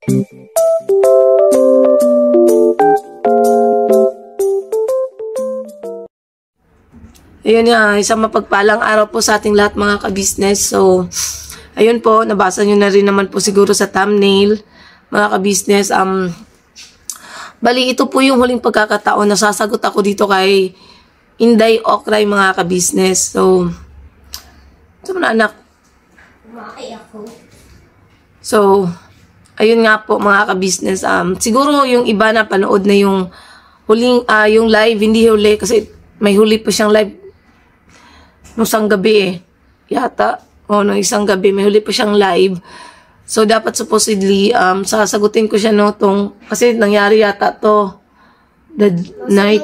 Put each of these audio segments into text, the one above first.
Ayun nga, isang mapagpalang araw po sa ating lahat mga ka-business. So, ayun po, nabasa nyo na rin naman po siguro sa thumbnail, mga ka-business. Bali, ito po yung huling pagkakataon na sasagot ako dito kay Inday Okray, mga ka-business. So, saan mo na anak? So, ayun nga po mga ka-business. Siguro yung iba na panood na yung huling, yung live, hindi huli kasi may huli pa siyang live nung isang gabi yata. Nung isang gabi, may huli pa siyang live. So, dapat supposedly, sasagutin ko siya kasi nangyari yata to the night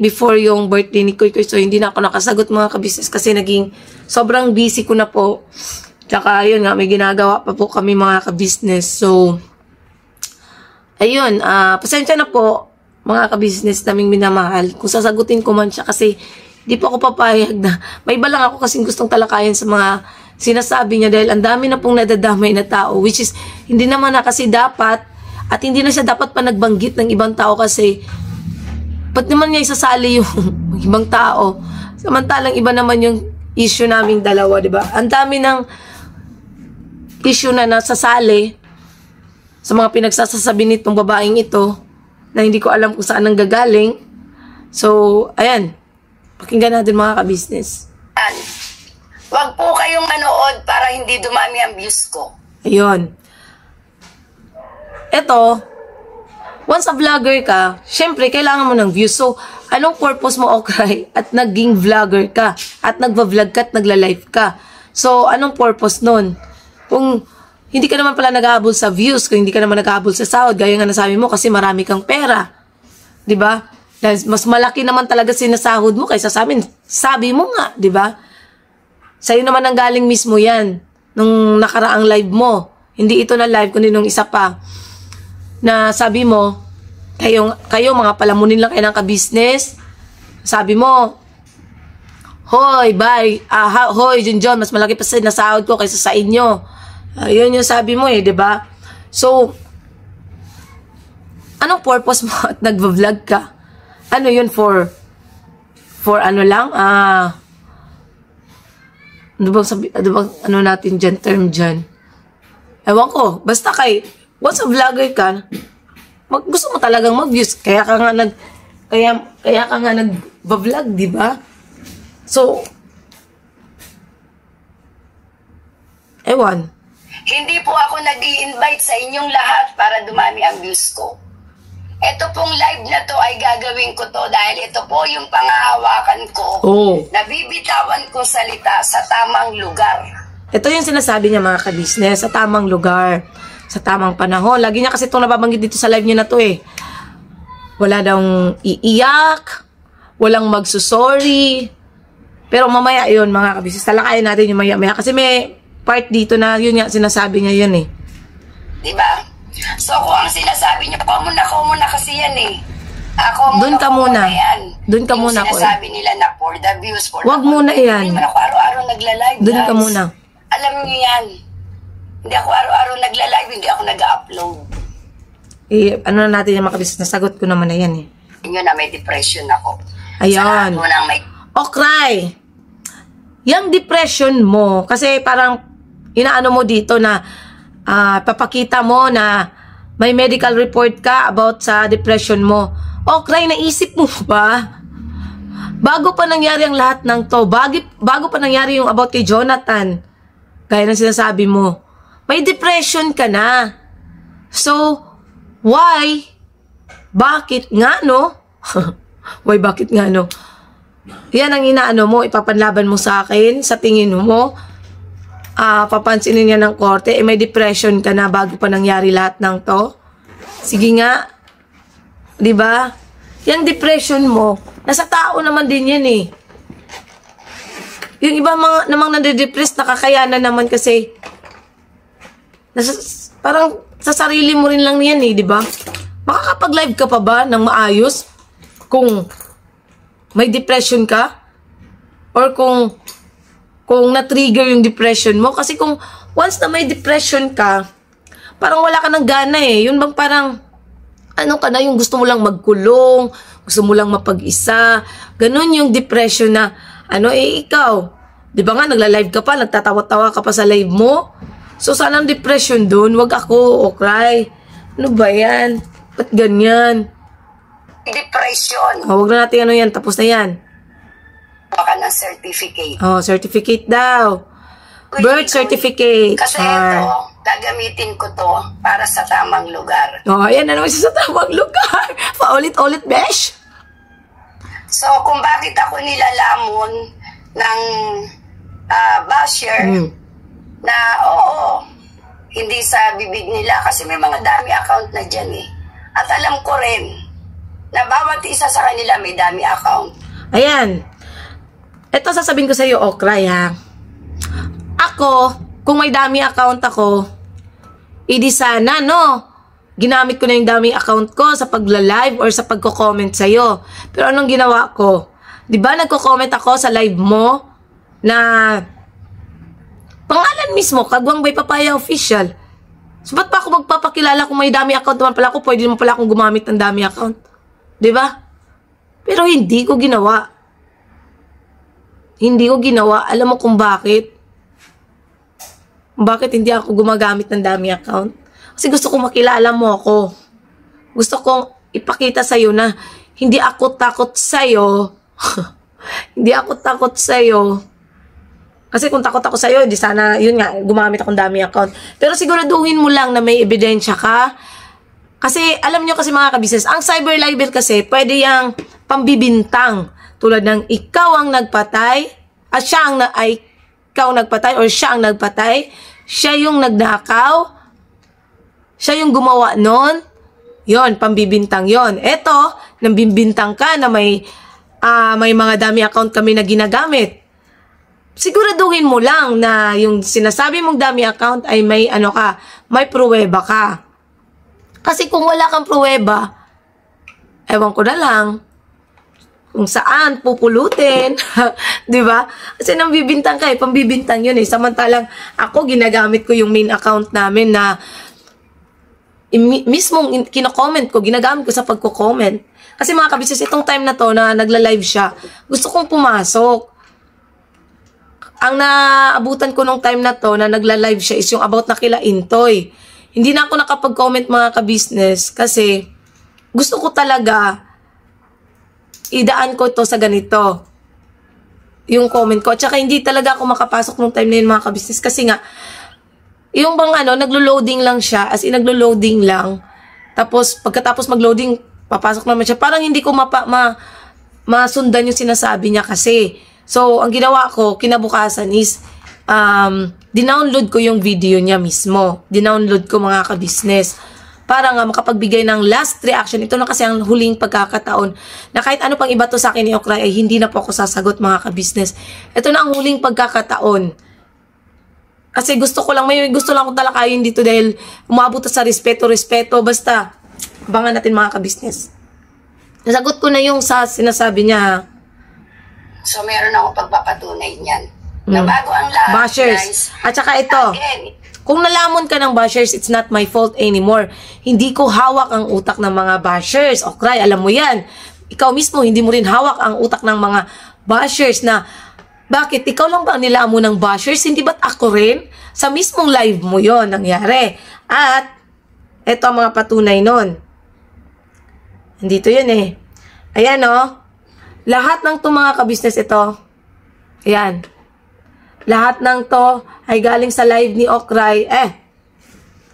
before yung birthday ni Kuy Kuy. So, hindi na ako nakasagot mga ka-business kasi sobrang busy ko na po. Tsaka, ayun nga, may ginagawa pa po kami mga ka-business. So, ayun, pasensya na po mga ka-business naming minamahal. Kung sasagutin ko man siya kasi di po ako papayag na. May iba lang ako kasing gustong talakayan sa mga sinasabi niya dahil ang dami na pong nadadamay na tao, which is hindi naman na kasi dapat at hindi na siya dapat pa nagbanggit ng ibang tao kasi ba't naman niya isasali yung ibang tao? Samantalang iba naman yung issue naming dalawa, di ba? Ang dami ng issue na nasasali sa mga pinagsasasabi nitong babaeng ito na hindi ko alam kung saan ang gagaling. So, ayan. Pakinggan natin mga ka-business. Huwag po kayong manood para hindi dumami ang views ko. Ayun. Ito, once a vlogger ka, syempre, kailangan mo ng views. So, anong purpose mo, Okray? At naging vlogger ka. At nagva-vlog ka at nagla-live ka. So, anong purpose nun? Kung hindi ka naman pala nag-aabol sa views, kung hindi ka naman nag-aabol sa sahod, gaya nga nasabi mo, kasi marami kang pera. Diba? Dahil mas malaki naman talaga sinasahod mo kaysa sa amin. Sabi mo nga, diba? Sa'yo naman ang galing mismo yan, nung nakaraang live mo. Hindi ito na live, kundi nung isa pa, na sabi mo, kayo mga palamunin lang kayo ng ka-business. Sabi mo, hoy, bye, hoy, Junjon, mas malaki pa sinasahod ko kaysa sa inyo. Yun yung sabi mo diba? So, anong purpose mo at nagva-vlog ka? Ano yun for ano lang? Ano natin dyan, term dyan? Ewan ko, basta once a vlogger ka, gusto mo talagang mag-views, kaya ka nga nag-vlog, diba? So, ewan. Hindi po ako nag-i-invite sa inyong lahat para dumami ang views ko. Ito pong live na to ay gagawin ko to dahil ito po yung pangahawakan ko. Nabibitawan ko salita sa tamang lugar. Ito yung sinasabi niya mga ka-business, sa tamang lugar, sa tamang panahon. Lagi niya kasi itong nababanggit dito sa live niya na to Wala daw iiyak, walang magsusorry. Pero mamaya yun mga ka-business, talakayan natin yung maya-maya kasi may part dito na yun nga sinasabi niya yun Diba? So kung ang sinasabi niya, ko muna kasi yan Doon ka muna. Doon ka muna ko sinasabi nila na for the views, wag muna yan. Hindi man ako araw-araw nagla-live. Doon ka muna. Alam niyo yan. Hindi ako araw-araw nagla-live, hindi ako nag-upload. Ano na natin yung makabis, nasagot ko naman na yan Yun na may depression ako. Ayan. Okray! Yung depression mo, kasi parang inaano mo dito na papakita mo na may medical report ka about sa depression mo. Okray, naisip mo ba? Bago pa nangyari ang lahat ng to, bago pa nangyari yung about kay Jonathan, gaya ng sinasabi mo, may depression ka na. So, why? Bakit nga, no? Why, bakit nga, no? Yan ang inaano mo, ipapanlaban mo sa akin, sa tingin mo, papansinin niya ng korte, may depression ka na bago pa nangyari lahat ng to. Sige nga, di ba? Yung depression mo, nasa tao naman din yan Yung iba namang nade-depress, nakakayanan naman kasi, parang sa sarili mo rin lang yan di ba? Makakapag-live ka pa ba ng maayos kung may depression ka? Or kung na-trigger yung depression mo? Kasi kung once na may depression ka, parang wala ka ng gana eh. Yun bang parang, ano ka na, yung gusto mo lang magkulong, gusto mo lang mapag-isa. Ganun yung depression na, ikaw. Di ba nga, nagla-live ka pa, nagtatawa-tawa ka pa sa live mo. So, saan ang depression dun? Wag ako, cry. Ano ba yan? Ba't ganyan? Depression. Wag na natin yan, tapos na yan. Baka ng certificate. Certificate daw. Birth certificate. Kasi ito, gagamitin ko to para sa tamang lugar. Ayan na naman siya sa tamang lugar. Paulit-ulit, besh. So, kung bakit ako nilalamon ng basher, na hindi sa bibig nila kasi may mga dami account na dyan eh. At alam ko rin na bawat isa sa kanila may dami account. Ayan. Ito sasabihin ko sa iyo, Okray, ha. Ako, kung may dami account ako, idi sana, no? Ginamit ko na yung daming account ko sa pagla-live or sa pagko-comment sa'yo. Pero anong ginawa ko? Diba nagko-comment ako sa live mo na pangalan mismo, Kagwang by Papaya Official. So, ba't pa ako magpapakilala kung may dami account naman pala ako? Pwede naman pala akong gumamit ng dami account. Diba? Pero hindi ko ginawa. Hindi ko ginawa. Alam mo kung bakit? Bakit hindi ako gumagamit ng dami account? Kasi gusto kong makilala mo ako. Gusto kong ipakita sa'yo na hindi ako takot sa'yo. Hindi ako takot sa'yo. Kasi kung takot ako sa'yo, di sana, yun nga, gumamit akong dami account. Pero siguraduhin mo lang na may ebidensya ka. Kasi, alam nyo kasi mga kabisnes, ang cyber libel kasi, pwede yung pambibintang. Tulad ng ikaw ang nagpatay, at siya ang ikaw nagpatay, or siya ang nagpatay, siya yung nagnakaw, siya yung gumawa nun, yon, pambibintang yon. Eto, nambibintang ka na may mga dami account kami na ginagamit. Siguraduhin mo lang na yung sinasabi mong dami account ay may may pruweba ka. Kasi kung wala kang pruweba, ewan ko na lang kung saan pupulutin. Di ba? Kasi nambibintang ka pambibintang yun Samantalang ako, ginagamit ko yung main account namin na mismong kino-comment ko, ginagamit ko sa pagko-comment. Kasi mga kabisnes, itong time na to na nagla-live siya, gusto kong pumasok. Ang naabutan ko nung time na to na nagla-live siya is yung about na kila Intoy. Hindi na ako nakapag-comment mga kabisnes kasi gusto ko talaga idaan ko to sa ganito. Yung comment ko. At saka hindi talaga ako makapasok nung time na yun mga kabisnes kasi nga yung bang naglo-loading lang siya, as in naglo-loading lang. Tapos pagkatapos mag-loading, papasok naman siya. Parang hindi ko masundan yung sinasabi niya kasi. So, ang ginawa ko, kinabukasan is, dinownload ko yung video niya mismo. Dinownload ko mga kabisnes. Para nga makapagbigay ng last reaction. Ito na kasi ang huling pagkakataon na kahit ano pang iba to sa akin ni Okray ay hindi na po ako sasagot mga kabisnes. Ito na ang huling pagkakataon. Kasi gusto lang ko talakayin dito dahil umabot sa respeto. Basta, abangan natin mga kabisnes. Nasagot ko na yung sa sinasabi niya. So, meron ako pagpapatunay niyan. Na bago ang lahat, bashers. Guys, at saka ito, kung nalamon ka ng bashers, it's not my fault anymore. Hindi ko hawak ang utak ng mga bashers. Okray, alam mo yan. Ikaw mismo, hindi mo rin hawak ang utak ng mga bashers na, bakit? Ikaw lang ba ang nilamon ng bashers? Hindi ba't ako rin? Sa mismong live mo yon nangyari. At, ito ang mga patunay nun. Nandito yun Ayan lahat ng to mga kabisnes ito. Ayan. Lahat ng to ay galing sa live ni Okray.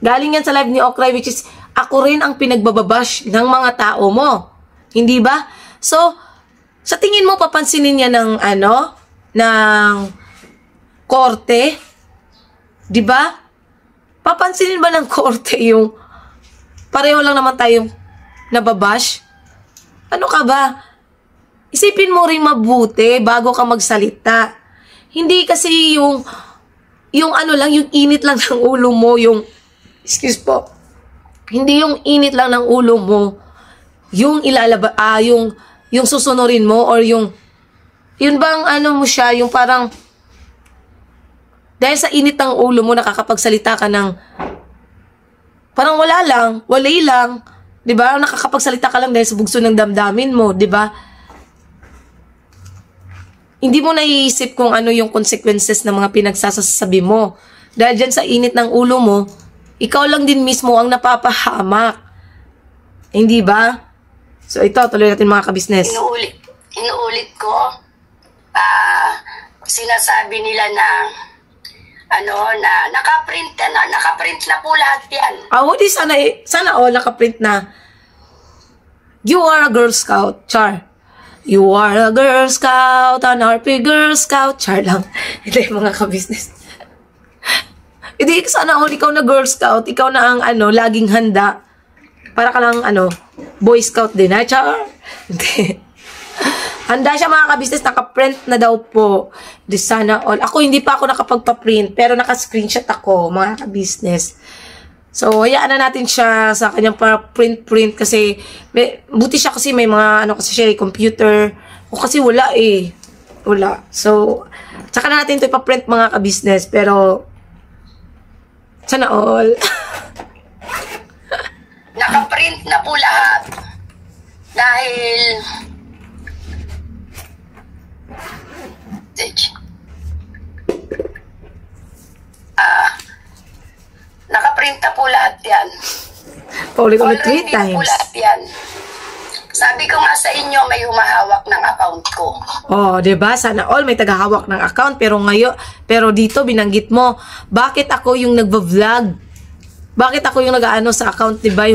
Galing yan sa live ni Okray which is ako rin ang pinagbababash ng mga tao mo. Hindi ba? So, sa tingin mo papansinin niya ng ng korte? Di ba? Papansinin ba ng korte yung pareho lang naman tayong nababash? Ano ka ba? Isipin mo rin mabuti bago ka magsalita. Hindi kasi yung yung init lang ng ulo mo, excuse po, hindi yung init lang ng ulo mo, yung yung susunurin mo, or yun bang mo siya, yung parang, Dahil sa init ng ulo mo, nakakapagsalita ka ng parang wala lang, walay lang. 'Di ba? Nakakapagsalita ka lang dahil sa bugso ng damdamin mo, 'di ba? Hindi mo naiisip kung ano yung consequences ng mga pinagsasabi mo. Dahil dyan sa init ng ulo mo, ikaw lang din mismo ang napapahamak. Hindi ba? So ito, tuloy natin mga kabisnes. Inuulit ko, sinasabi nila na nakaprint na po lahat yan. Di sana nakaprint na. You are a Girl Scout, Char. You are a Girl Scout, an RP Girl Scout. Char lang. Hindi, mga kabisnes. Hindi, sana ikaw na Girl Scout, ikaw na ang laging handa. Para ka lang Boy Scout din, ha, Char? Hindi. Handa siya mga kabisnes, naka-print na daw po. Di sana all. Ako hindi pa ako nakapagpa-print, pero naka-screenshot ako, mga kabisnes. So, hayaan na natin siya sa kanyang print kasi buti siya kasi may mga kasi siya computer. O kasi wala eh. Wala. So, saka na natin ito ipa-print mga kabisnes, pero sana all. Naka-print na po lahat. Dahil naka-print na po lahat yan. Paulit-ulit 3 times. Po lahat yan. Sabi ko nga sa inyo, may humahawak ng account ko. Diba? Sana all may tagahawak ng account. Pero dito, binanggit mo, bakit ako yung nagva-vlog? Bakit ako yung nag-aano sa account, diba?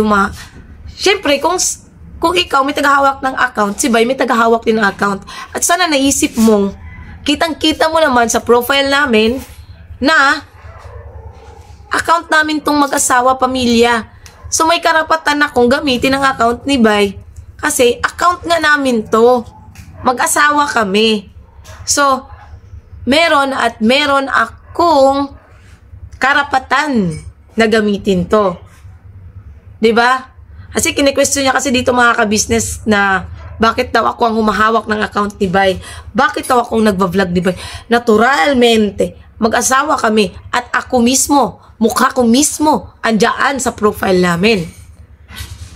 Siyempre, kung ikaw may tagahawak ng account, si Bay may tagahawak din ng account. At sana naisip mo, kitang-kita mo naman sa profile namin na account namin tong mag-asawa, pamilya. So, may karapatan akong gamitin ang account ni Bay. Kasi, account nga namin to. Mag-asawa kami. So, meron akong karapatan na gamitin to. 'Di ba? Kasi kine-question niya kasi dito mga ka-business na bakit daw ako ang humahawak ng account ni Bay? Bakit daw akong nagva-vlog ni Bay? Naturalmente, mag-asawa kami at ako mismo, mukha ko mismo, andyan sa profile namin.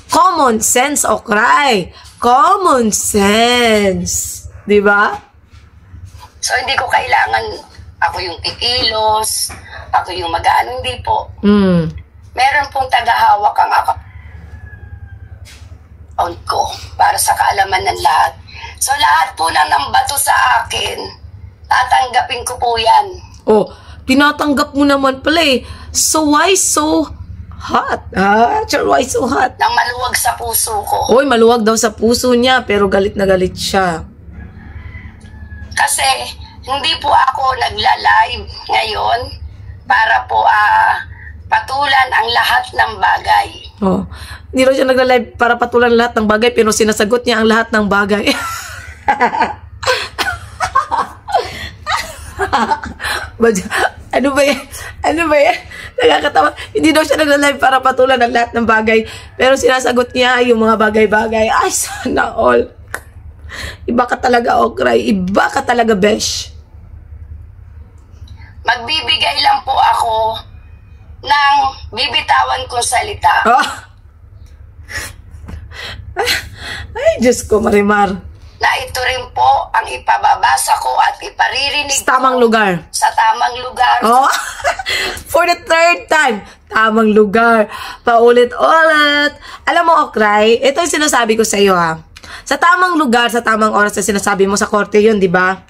Common sense, okay? Common sense. 'Di ba? So, hindi ko kailangan ako yung kikilos, ako yung mag-aano, hindi po. Meron pong tagahawak ang account ko para sa kaalaman ng lahat. So, lahat po na ng bato sa akin, tatanggapin ko po yan. Tinatanggap mo naman pala eh. So, why so hot? Why so hot? Nang maluwag sa puso ko. Maluwag daw sa puso niya, pero galit na galit siya. Kasi, hindi po ako nagla-live ngayon para po patulan ang lahat ng bagay. Hindi raw siya nagla-live para patulan lahat ng bagay, pero sinasagot niya ang lahat ng bagay. Ano ba yan? Nakakatawa. Hindi daw siya nagla-live para patulan ang lahat ng bagay, pero sinasagot niya yung mga bagay-bagay. Ay, sana all. Iba ka talaga, Okray. Iba ka talaga, Besh. Magbibigay lang po ako ng bibitawan kong salita. Ay, Diyos ko, Marimar. Na ito rin po ang ipababasa ko at iparirinig sa tamang lugar. Sa tamang lugar. For the 3rd time. Tamang lugar. Paulit-ulit. Alam mo, Okray, ito yung sinasabi ko sa iyo, ha. Sa tamang lugar, sa tamang oras na sinasabi mo sa korte yun, di ba?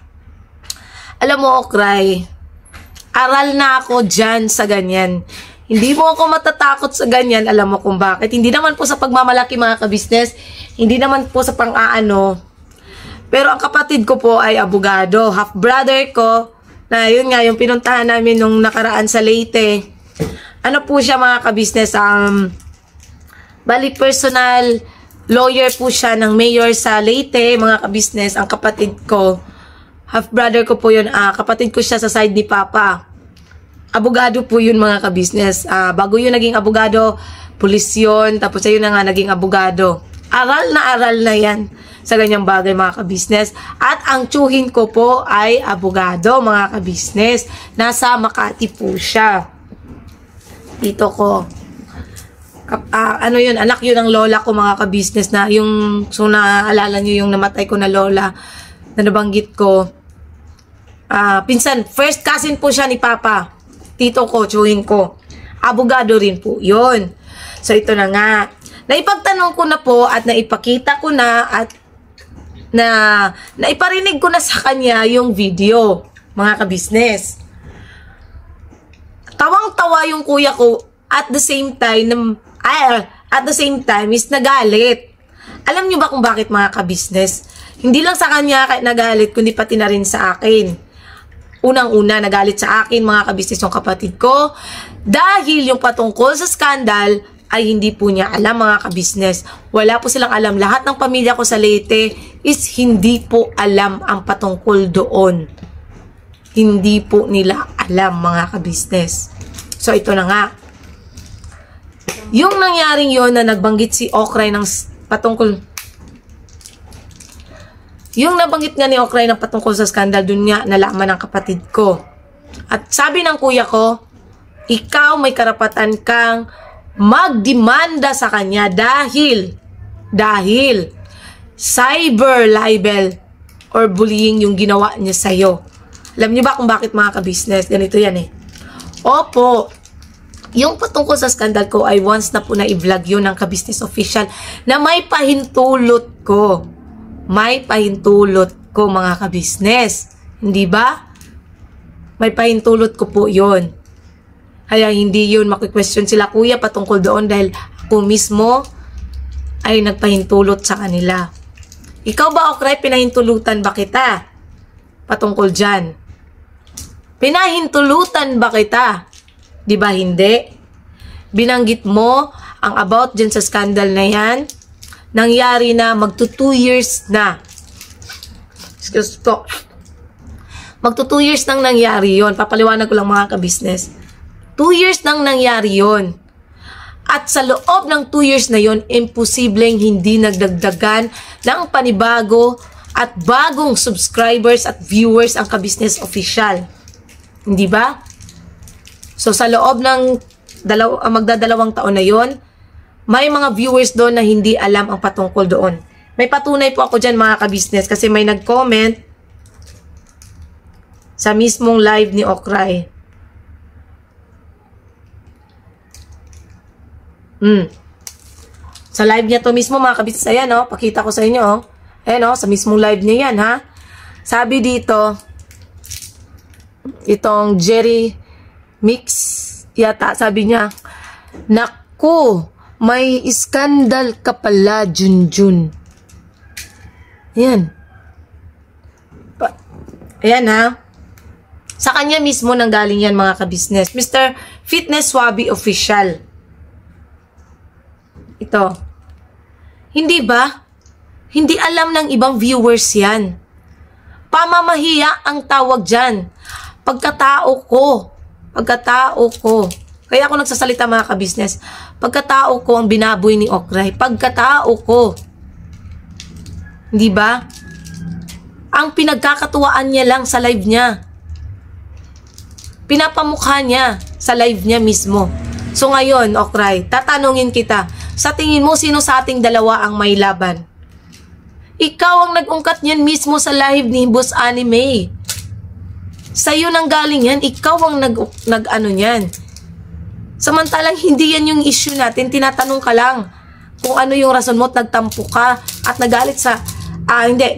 Alam mo, Okray, aral na ako dyan sa ganyan. Hindi mo ako matatakot sa ganyan. Alam mo kung bakit. Hindi naman po sa pagmamalaki mga kabisnes. Hindi naman po sa pang-aano. Pero ang kapatid ko po ay abogado. Half-brother ko. Na yun nga, yung pinuntahan namin nung nakaraan sa Leyte. Ano po siya mga kabisnes? Bali personal lawyer po siya ng mayor sa Leyte. Mga kabisnes, ang kapatid ko. Half-brother ko po yun. Kapatid ko siya sa side ni Papa. Abogado po yun mga kabisnes. Bago yun naging abogado, pulis yun. Tapos ayun na nga naging abogado. Aral na yan. sa ganyang bagay mga kabisnes. At ang tsuhin ko po ay abogado mga kabisnes. Nasa Makati po siya. Dito ko. Ano yun, anak yun ng lola ko mga kabisnes na yung, so naaalala nyo yung namatay ko na lola na nabanggit ko. Pinsan, first cousin po siya ni Papa. Tito ko, tsuhin ko. Abogado rin po yun. So ito na nga. Naipagtanong ko na po at naipakita ko na at naiparinig ko na sa kanya yung video, mga kabisnes. Tawang-tawa yung kuya ko at the same time is nagalit. Alam nyo ba kung bakit mga kabisnes? Hindi lang sa kanya nagalit, kundi pati na rin sa akin. Unang-una, nagalit sa akin mga kabisnes yung kapatid ko dahil yung patungkol sa skandal ay hindi po niya alam mga kabisnes. Wala po silang alam. Lahat ng pamilya ko sa Leyte is hindi po alam ang patungkol doon. Hindi po nila alam mga kabisnes. So ito na nga. Yung nangyaring yon na nagbanggit si Okray ng patungkol, yung nabanggit nga ni Okray ng patungkol sa skandal, dun nga nalaman ng kapatid ko. At sabi ng kuya ko, ikaw may karapatan kang magdemanda sa kanya dahil cyber libel or bullying yung ginawa niya sa'yo. Alam niyo ba kung bakit mga kabisnes? Ganito yan eh. Opo, yung patungkol sa skandal ko ay once na po na i-vlog yun ng kabisnes official na may pahintulot ko. May pahintulot ko mga kabisnes. Hindi ba? May pahintulot ko po yun. Kaya hindi yun makikwestiyon sila kuya patungkol doon dahil ako mismo ay nagpahintulot sa kanila. Ikaw ba, Okray, pinahintulutan ba kita? Patungkol dyan. Pinahintulutan ba kita? Di ba hindi? Binanggit mo ang about dyan sa skandal na yan. Nangyari na, magto 2 years na. Excuse po. Magto 2 years nang nangyari yon. Papaliwanag ko lang mga kabisnes. 2 years nang nangyari yon. At sa loob ng 2 years na yon, imposibleng hindi nagdagdagan ng panibago at bagong subscribers at viewers ang kabisnes official. Hindi ba? So sa loob ng magdadalawang taon na yon, may mga viewers doon na hindi alam ang patungkol doon. May patunay po ako dyan mga kabisnes kasi may nag-comment sa mismong live ni Okray. Sa live niya to mismo mga kabisnes. Ayan o, pakita ko sa inyo o. Ayan o, sa mismong live niya yan ha. Sabi dito, itong Jerry Mix yata, sabi niya, naku, may iskandal ka pala, Junjun. Ayan. Ayan ha. Sa kanya mismo nanggaling yan mga kabisnes. Mr. Fitness Wabi Official. Ito. Hindi ba? Hindi alam ng ibang viewers yan. Pamamahiya ang tawag dyan. Pagkatao ko. Kaya ako nagsasalita mga kabisnes. Pagkatao ko ang binaboy ni Okray. Pagkatao ko. Hindi ba? Ang pinagkakatuwaan niya lang sa live niya. Pinapamukha niya sa live niya mismo. So ngayon, Okray, tatanungin kita. Sa tingin mo, sino sa ating dalawa ang may laban? Ikaw ang nag-ungkat niyan mismo sa live ni Boss Anime. Sa'yo nang galing yan, ikaw ang nag-ano niyan. Samantalang hindi yan yung issue natin, tinatanong ka lang kung ano yung rason mo at nagtampo ka at nagalit sa,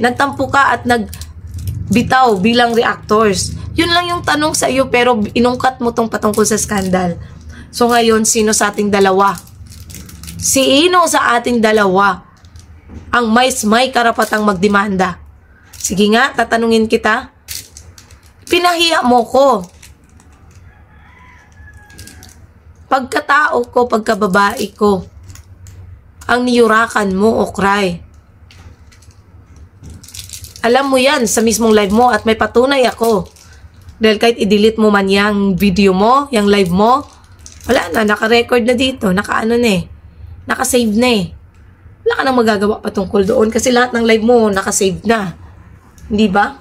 nagtampo ka at nagbitaw bilang reactors. Yun lang yung tanong sa iyo pero inungkat mo tong patungkol sa skandal. So ngayon, sino sa ating dalawa? Sino sa ating dalawa ang may karapatang magdemanda? Sige nga, tatanungin kita. Pinahiya mo ko. Pagkatao ko, pagkababae ko, ang niyurakan mo, Okray. Alam mo yan sa mismong live mo at may patunay ako. Dahil kahit i-delete mo man yung video mo, yung live mo, wala na, naka-record na dito, naka-ano na eh, naka-save na eh. wala ka nang magagawa patungkol doon kasi lahat ng live mo nakasave na. Hindi ba?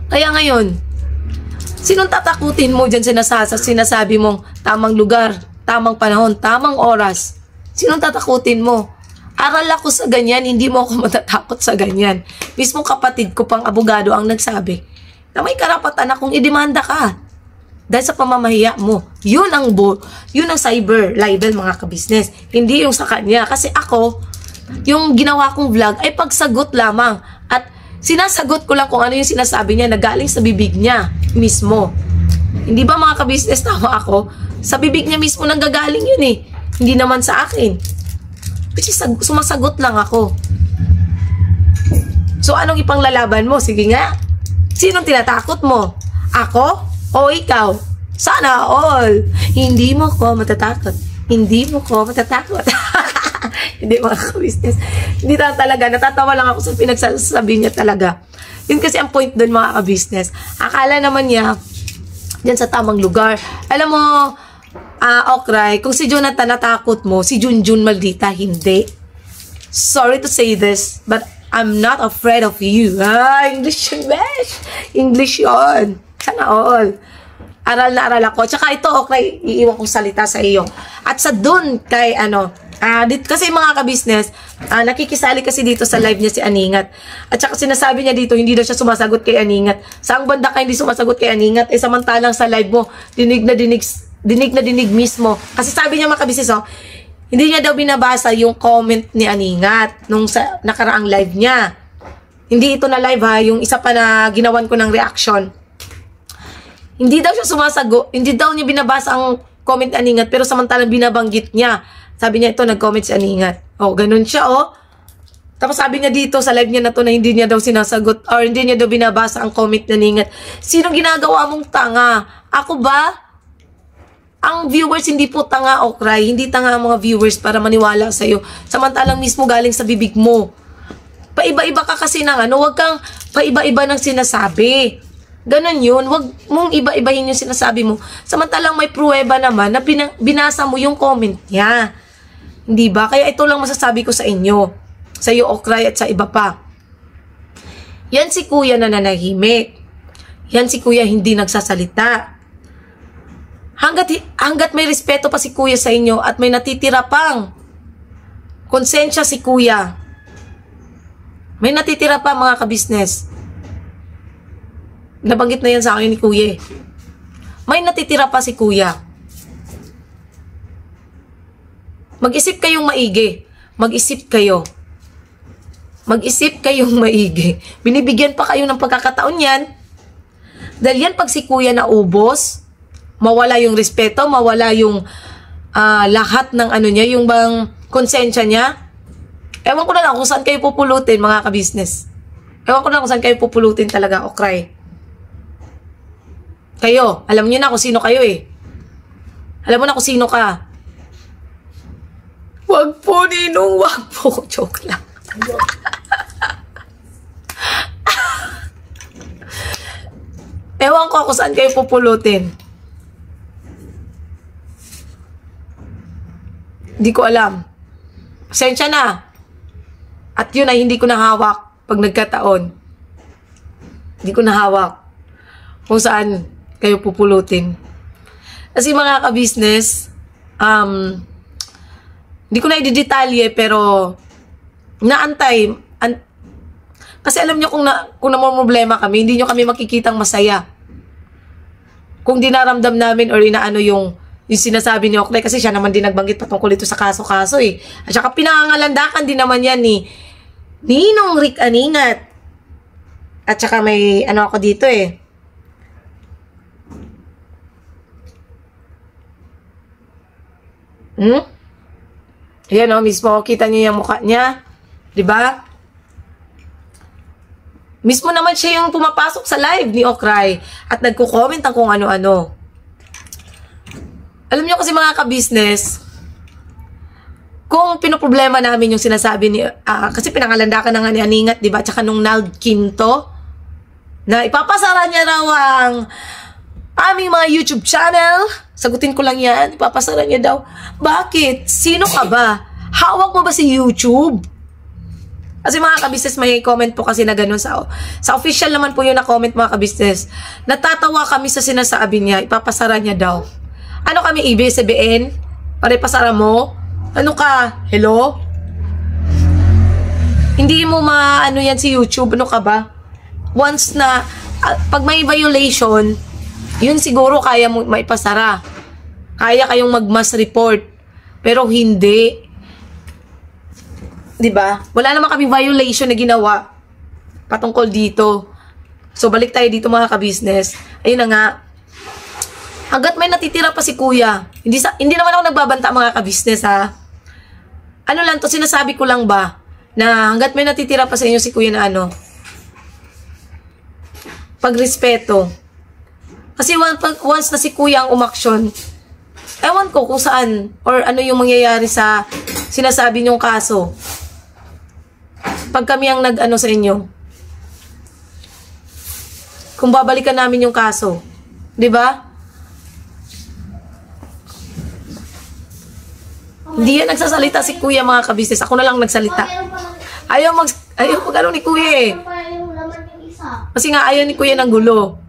Kaya ngayon, sinong tatakutin mo dyan sinasabi mong tamang lugar, tamang panahon, tamang oras? Sinong tatakutin mo? Aral ako sa ganyan, hindi mo ako matatakot sa ganyan. Mismo kapatid ko pang abogado ang nagsabi na may karapatan akong idemanda ka dahil sa pamamahiya mo. Yun ang cyber libel mga kabisnes. Hindi yung sa kanya. Kasi ako, yung ginawa kong vlog ay pagsagot lamang. At sinasagot ko lang kung ano yung sinasabi niya na galing sa bibig niya mismo. Hindi ba mga kabisnes, tama ako? Sa bibig niya mismo nanggagaling yun eh. Hindi naman sa akin. Kasi sumasagot lang ako. So anong ipanglalaban mo? Sige nga. Sinong tinatakot mo? Ako o ikaw? Sana all. Hindi mo ko matatakot. Hindi mo ko matatakot. Hindi mga kabisnes. Hindi talaga. Natatawa lang ako sa pinagsasabi niya talaga. Yun kasi ang point doon mga kabisnes. Akala naman niya dyan sa tamang lugar. Alam mo, Okray, kung si Jonathan natakot mo, si Junjun maldita, hindi. Sorry to say this, but I'm not afraid of you. English yun, besh. English yun. Sana all. Aral na aral ako. Tsaka ito, Okray, iiwan kong salita sa iyo. At sa dun kay, kasi mga kabisnes, nakikisali kasi dito sa live niya si Aningat. At saka sinasabi niya dito, hindi daw siya sumasagot kay Aningat. Saang banda ka hindi sumasagot kay Aningat? Samantalang sa live mo, dinig na dinig mismo. Kasi sabi niya mga kabisnes, hindi niya daw binabasa yung comment ni Aningat nung sa nakaraang live niya. Hindi ito na live yung isa pa na ginawan ko ng reaction. Hindi daw siya sumasagot, hindi daw niya binabasa ang comment ni Aningat, pero samantalang binabanggit niya. Sabi niya ito, nag-comment si Aningat. Ganun siya, Tapos sabi niya dito sa live niya na to na hindi niya daw sinasagot or hindi niya daw binabasa ang comment ni Aningat. Sinong ginagawa mong tanga? Ako ba? Ang viewers hindi po tanga, Okray. Hindi tanga ang mga viewers para maniwala sa'yo. Samantalang mismo galing sa bibig mo. Paiba-iba ka kasi huwag kang paiba-iba ng sinasabi. Ganon yun. Huwag mong iba-ibahin yung sinasabi mo. Samantalang may pruweba naman na binasa mo yung comment niya. Hindi ba? Kaya ito lang masasabi ko sa inyo. Sa iyo, Okray, at sa iba pa. Yan si Kuya na nanahimik. Yan si Kuya hindi nagsasalita. Hanggat may respeto pa si Kuya sa inyo at may natitira pang konsensya si Kuya. May natitira pa mga kabisnes. Nabanggit na yan sa akin ni Kuya. May natitira pa si Kuya. Mag-isip kayong maigi. Mag-isip kayo. Mag-isip kayong maigi. Binibigyan pa kayo ng pagkakataon yan. Dahil yan pag si Kuya naubos, mawala yung respeto, mawala yung lahat ng niya, yung bang konsensya niya. Ewan ko na lang kung saan kayo pupulutin, mga kabisnes. Ewan ko na lang kung saan kayo pupulutin talaga, Okray. Kayo, alam niyo na kung sino kayo eh. Alam mo na kung sino ka. Wag po, Ninong, wag po. Joke lang. Ewan ko kung saan kayo pupulutin. Hindi ko alam. Pasensya na. At yun ay hindi ko nahawak pag nagkataon. Hindi ko nahawak kung saan kayo pupulutin. Kasi mga ka-business, hindi ko na i-detalye pero naantay. Kasi alam nyo kung namumroblema kami, hindi nyo kami makikitang masaya. Kung dinaramdam namin or inaano yung sinasabi ni Okray, kasi siya naman din nagbanggit patungkol ito sa kaso-kaso eh. At saka pinangangalandakan din naman yan ni Ninong Rick Aningat. At saka may ako dito eh. Ayan mismo, kita niyo yung mukha niya. Diba? Mismo naman siya yung pumapasok sa live ni Okray at nagko-comment ang kung ano-ano. Alam niyo kasi mga ka-business, kung pinoproblema namin yung sinasabi ni, kasi pinangalandakan na nga ni Aningat, diba? Tsaka nung Nald Quinto, na ipapasara niya raw ang aming mga YouTube channel. Sagutin ko lang yan, ipapasara niya daw. Bakit? Sino ka ba? Hawak mo ba si YouTube? Kasi mga kabisnes, may comment po kasi na ganun sa official naman po yun na comment mga kabisnes. Natatawa kami sa sinasabi niya, ipapasara niya daw. Ano kami, ABS-CBN? Pare pasara mo? Ano ka? Hello? Hindi mo maano yan si YouTube, ano ka ba? Once na, pag may violation, yun siguro kaya mo maipasara. Kaya kayong mag-mass report. Pero hindi. Diba? Wala naman kami violation na ginawa patungkol dito. So, balik tayo dito mga kabisnes. Ayun na nga. Hanggat may natitira pa si kuya. Hindi naman ako nagbabanta mga kabisnes ha. Ano lang to, sinasabi ko lang ba na hanggat may natitira pa sa inyo si kuya na ano, pagrespeto. Kasi once na si kuya ang umaksyon, ewan ko kung saan or ano yung mangyayari sa sinasabi niyong kaso. Pag kami ang nag-ano sa inyo, kung babalikan namin yung kaso, di ba? Hindi yan nagsasalita si kuya mga kabisnes. Ako na lang nagsalita. Ayaw mag ano ni kuya eh. Kasi nga ayaw ni kuya ng gulo.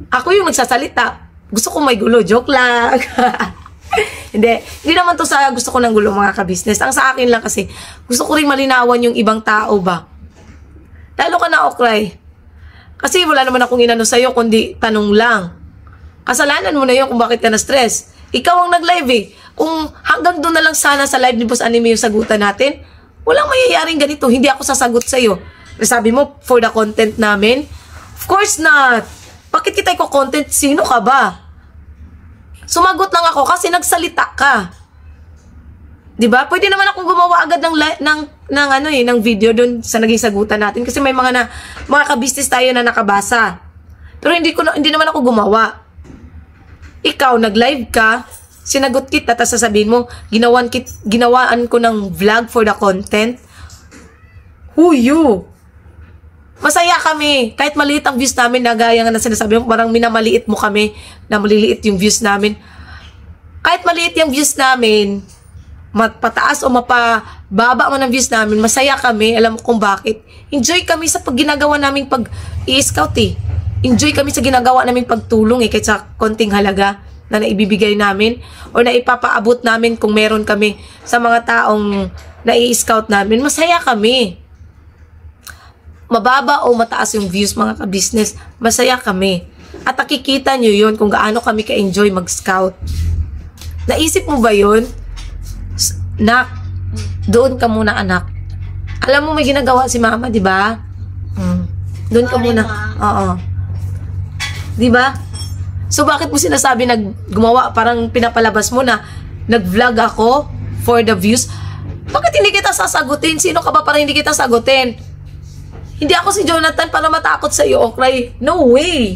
Ako yung nagsasalita. Gusto ko may gulo. Joke lang. Hindi naman to sa gusto ko ng gulo mga kabisnes. Ang sa akin lang kasi, gusto ko rin malinawan yung ibang tao ba. Lalo ka na okray. Kasi wala naman akong inano sa'yo, kundi tanong lang. Kasalanan mo na yun kung bakit ka na-stress. Ikaw ang nag-live eh. Kung hanggang doon na lang sana sa live ni Boss Anime yung sagutan natin, walang mayyayaring ganito. Hindi ako sasagot sa'yo. Sabi mo, for the content namin? Of course not. Bakit kita i-content? Sino ka ba? Sumagot lang ako kasi nagsalita ka. 'Di ba? Pwede naman akong gumawa agad ng video doon sa naging sagutan natin kasi may mga ka-business tayo na nakabasa. Pero hindi naman ako gumawa. Ikaw nag-live ka, sinagot kita tapos sasabihin mo, ginawaan ko ng vlog for the content. Who you? Masaya kami. Kahit maliit ang views namin, nagaya nga na sinasabi mo, parang minamaliit mo kami, na maliliit yung views namin. Kahit maliit yung views namin, mapataas o mapababa man ang views namin, masaya kami. Alam mo kung bakit? Enjoy kami sa pagginagawa naming pag-i-scout eh. Enjoy kami sa ginagawa naming pagtulong eh, kahit sa konting halaga na naibibigay namin o na ipapaabot namin kung meron kami sa mga taong nai-scout namin. Masaya kami. Mababa o mataas yung views mga ka-business, masaya kami. At nakikita nyo yun kung gaano kami ka-enjoy mag-scout. Naisip mo ba yun? Nak, doon ka muna anak. Alam mo may ginagawa si mama, di ba? Doon ka muna. Oo. Di ba? So bakit mo sinasabi gumawa, parang pinapalabas mo na nag-vlog ako for the views? Bakit hindi kita sasagutin? Sino ka ba para hindi kita sagutin? Hindi ako si Jonathan para matakot sa iyo, okay? No way!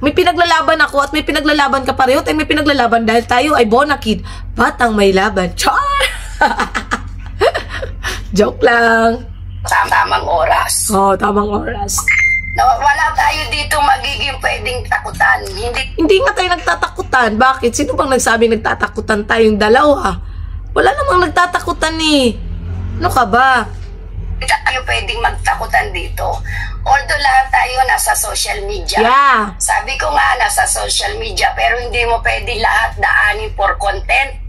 May pinaglalaban ako at may pinaglalaban ka pareho at may pinaglalaban dahil tayo ay bonakid. Batang may laban. Char! Joke lang. Tamang oras. Oo, tamang oras. Wala tayo dito magiging pwedeng takutan. Hindi nga tayo nagtatakutan. Bakit? Sino bang nagsabing nagtatakutan tayong dalawa? Wala namang nagtatakutan eh. Ano ka ba? Hindi tayo pwedeng magtakutan dito. Although lahat tayo nasa social media. Yeah. Sabi ko nga nasa social media pero hindi mo pwede lahat daanin for content.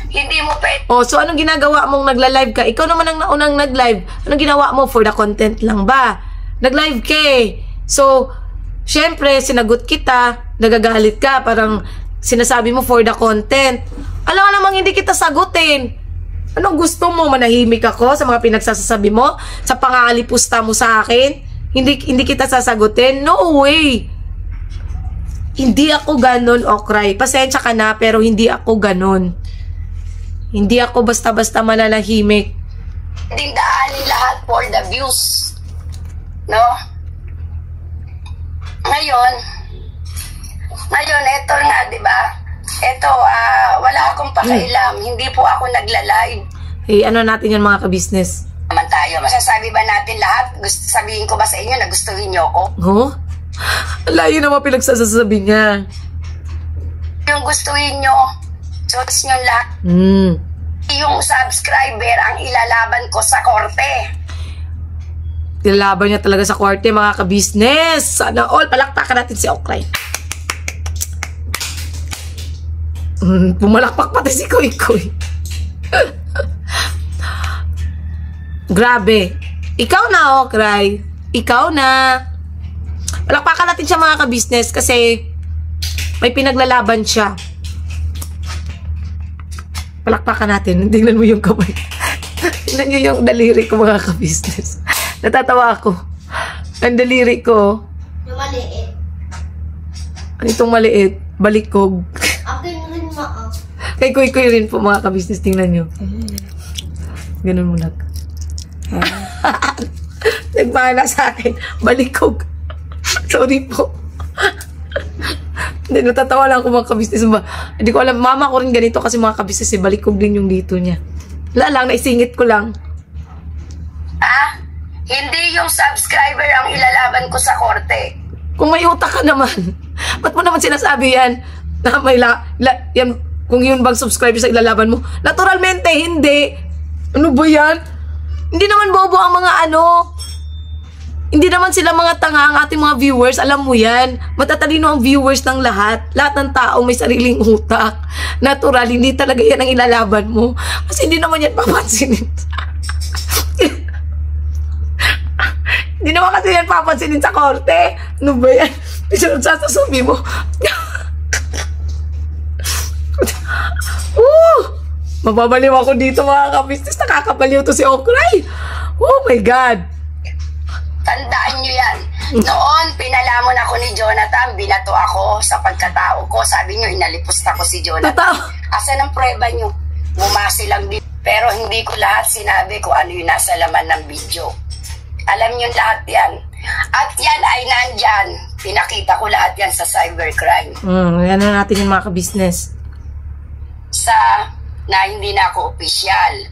Hindi mo pwede. Oh, so anong ginagawa mong nagla-live ka? Ikaw naman ang naunang nag-live. Anong ginawa mo? For the content lang ba? Nag-live ka eh. So, syempre, sinagot kita, nagagalit ka, parang sinasabi mo for the content. Alam nga namang hindi kita sagutin. Anong gusto mo? Manahimik ako sa mga pinagsasabi mo? Sa pangalipusta mo sa akin? Hindi kita sasagutin? No way! Hindi ako ganon, okray. Pasensya ka na, pero hindi ako ganon. Hindi ako basta-basta mananahimik. Hindi daanin lahat for the views. No? Ngayon, eto nga, di ba? Eto, wala akong pakailam. Hindi po ako nagla-live. Eh, ano natin yan mga ka-business? Naman tayo. Masasabi ba natin lahat? Sabihin ko ba sa inyo na gustuhin nyo ako? Huh? Layo naman pinagsasasabi niya. Yung gustuhin nyo, choice nyo lahat. yung subscriber ang ilalaban ko sa korte. Ilalaban niya talaga sa korte, mga ka-business. Sana all, palakpakan natin si Okray. Pumalakpak pati si Koy Koy. Grabe. Ikaw na, Okray. Ikaw na. Palakpakan natin siya, mga ka-business, kasi may pinaglalaban siya. Palakpakan natin. Tingnan mo yung kamay. Tingnan nyo yung daliri ko, mga ka-business. Natatawa ako. Ang daliri ko. Yung maliit. Ano itong maliit? Balikog. Akin rin maa. Kay Kuy rin po, mga ka-business. Tingnan nyo. Ganun mo lang. Nagmana sa akin. Balikog. Sorry po. Hindi, natatawa lang ako, mga ka-business. Hindi ko alam. Mama ko rin ganito kasi, mga ka-business, balikog din yung dito niya. Wala lang, naisingit ko lang. Hindi yung subscriber ang ilalaban ko sa korte. Kung may utak ka naman, ba't mo naman sinasabi yan? Na may yan, kung yun bang subscriber sa ilalaban mo? Naturalmente, hindi. Ano ba yan? Hindi naman bobo ang mga hindi naman sila mga tanga ang ating mga viewers. Alam mo yan. Matatalino ang viewers ng lahat. Lahat ng tao may sariling utak. Natural, hindi talaga yan ang ilalaban mo. Kasi hindi naman yan papansinin. Hindi naman kasi yan papansinin sa korte. Ano ba yan? Sasasubi mo. Mababaliw ako dito, mga ka-business. Nakakabaliw to si Okray. Oh my God. Tandaan nyo yan. Noon, pinalamon ako ni Jonathan. Binato ako sa pagkatao ko. Sabi nyo, inalipos ako si Jonathan. Asan ang prueba nyo? Bumasi lang din. Pero hindi ko lahat sinabi kung ano yung nasa laman ng video. Alam nyo lahat yan. At yan ay nandyan. Pinakita ko lahat yan sa cybercrime. Yan na natin yung mga ka-business. Na hindi na ako opisyal.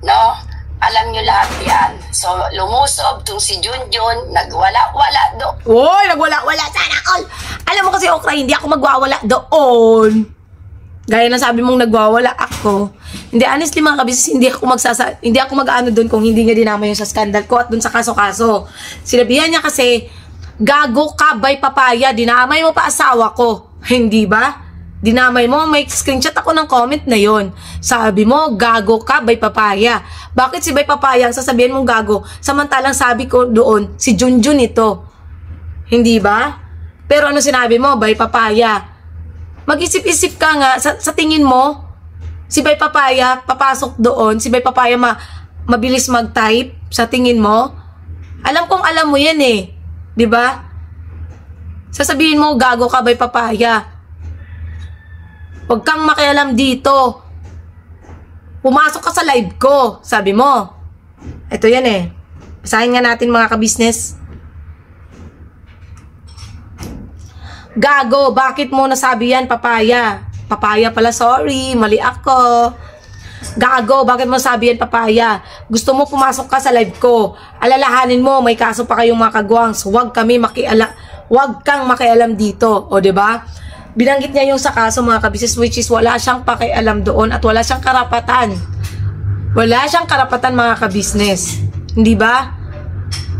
No? Alam nyo lahat yan. So, lumusob tong si Junjun, nagwala-wala doon. Uy, nagwala-wala sana all. Alam mo kasi, Okray, hindi ako magwawala doon. Gaya na sabi mong nagwawala ako. Hindi, honestly, mga ka-business, hindi ako mag-ano doon kung hindi niya dinamay yung sa scandal ko at doon sa kaso-kaso. Sinabihan niya kasi, gago ka, bay papaya, dinamay mo pa asawa ko. Hindi ba? Dinamay mo, may screenshot ako ng comment na yon. Sabi mo, gago ka, bay papaya. Bakit si bay papaya ang sasabihin mong gago? Samantalang sabi ko doon, si Junjun ito. Hindi ba? Pero ano sinabi mo, bay papaya? Mag-isip-isip ka nga, sa tingin mo, si bay papaya, papasok doon, si bay papaya mabilis mag-type, sa tingin mo? Alam kong alam mo yan eh. Di ba? Sasabihin mo, gago ka, bay papaya. Huwag kang makialam dito. Pumasok ka sa live ko. Sabi mo. Ito yan eh. Basahin nga natin, mga ka-business. Gago, bakit mo nasabi yan, papaya? Papaya pala, sorry. Mali ako. Gago, bakit mo nasabi yan, papaya? Gusto mo pumasok ka sa live ko. Alalahanin mo, may kaso pa kayong mga kagwangs. Huwag kang makialam dito. O, diba? Binanggit niya yung sa kaso, mga ka-business, which is wala siyang pakialam doon at wala siyang karapatan. Wala siyang karapatan, mga ka-business. Hindi ba?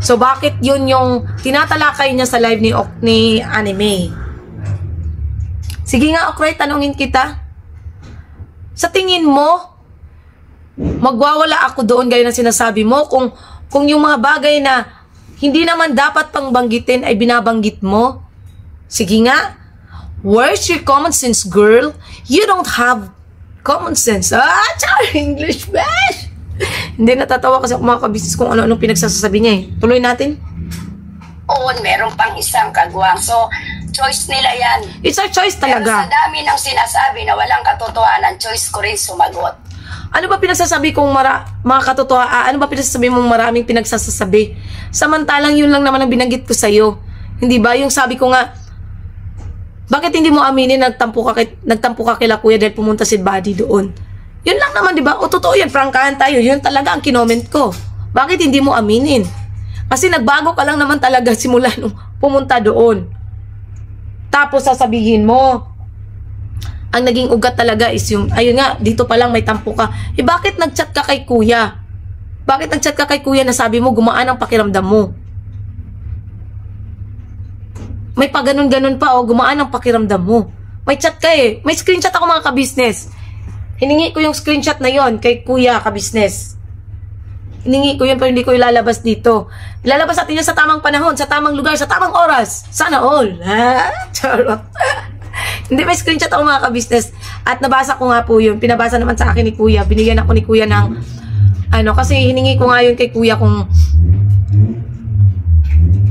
So, bakit yun yung tinatalakay niya sa live ni Anime? Sige nga, Okray, tanungin kita. Sa tingin mo, magwawala ako doon gaya na sinasabi mo kung yung mga bagay na hindi naman dapat pang banggitin ay binabanggit mo? Sige nga. Where's your common sense, girl? You don't have common sense. English, bash! Hindi, natatawa kasi ako, mga ka-business, kung ano-anong pinagsasabi niya eh. Tuloy natin. Oo, meron pang isang kagwang. So, choice nila yan. It's a choice talaga. Pero sa dami ng sinasabi na walang katotohanan, choice ko rin sumagot. Ano ba pinagsasabi kong mga katotohanan? Ano ba pinagsasabi mong maraming pinagsasabi? Samantalang yun lang naman ang binanggit ko sa'yo. Hindi ba? Yung sabi ko nga, bakit hindi mo aminin nagtampo ka kila kuya dahil pumunta si Buddy doon? Yun lang naman, di ba? O totoo yan, prangkahan tayo. Yun talaga ang kinoment ko. Bakit hindi mo aminin? Kasi nagbago ka lang naman talaga simula nung pumunta doon. Tapos sasabihin mo, ang naging ugat talaga is yung, ayun nga, dito pa lang may tampo ka. Eh, bakit nag-chat ka kay kuya? Bakit nag-chat ka kay kuya na sabi mo, gumaan ang pakiramdam mo? May pa ganun-ganun pa, gumaan ang pakiramdam mo. May chat ka eh. May screenshot ako mga ka-business. Hiningi ko yung screenshot na yon kay kuya ka-business. Hiningi ko yun pero hindi ko ilalabas dito. Ilalabas natin yan sa tamang panahon, sa tamang lugar, sa tamang oras. Sana all. Charot. Hindi, may screenshot ako mga ka-business. At nabasa ko nga po yun. Pinabasa naman sa akin ni kuya. Binigyan ako ni kuya ng kasi hiningi ko nga yun kay kuya kung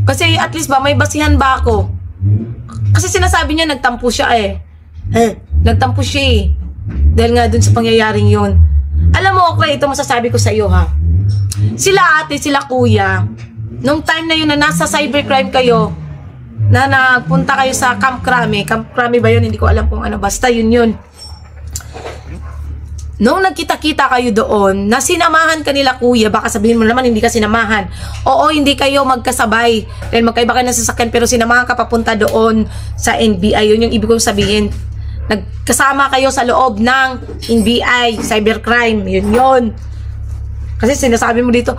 kasi at least ba may basihan ba ako. Kasi sinasabi niya nagtampo siya nagtampo siya dahil nga dun sa pangyayaring yun. Alam mo, okay, ito masasabi ko sa iyo ha. Sila ate, sila kuya, nung time na yun na nasa cybercrime kayo, na nagpunta kayo sa Camp Crame ba yun? Hindi ko alam kung ano, basta yun. Nung nagkita-kita kayo doon, na sinamahan ka nila kuya, baka sabihin mo naman hindi ka sinamahan. Oo, hindi kayo magkasabay. Dahil magkaiba kayo ng sasakyan, pero sinamahan ka papunta doon sa NBI. Yun yung ibig kong sabihin. Nagkasama kayo sa loob ng NBI, cybercrime. Yun. Kasi sinasabi mo dito,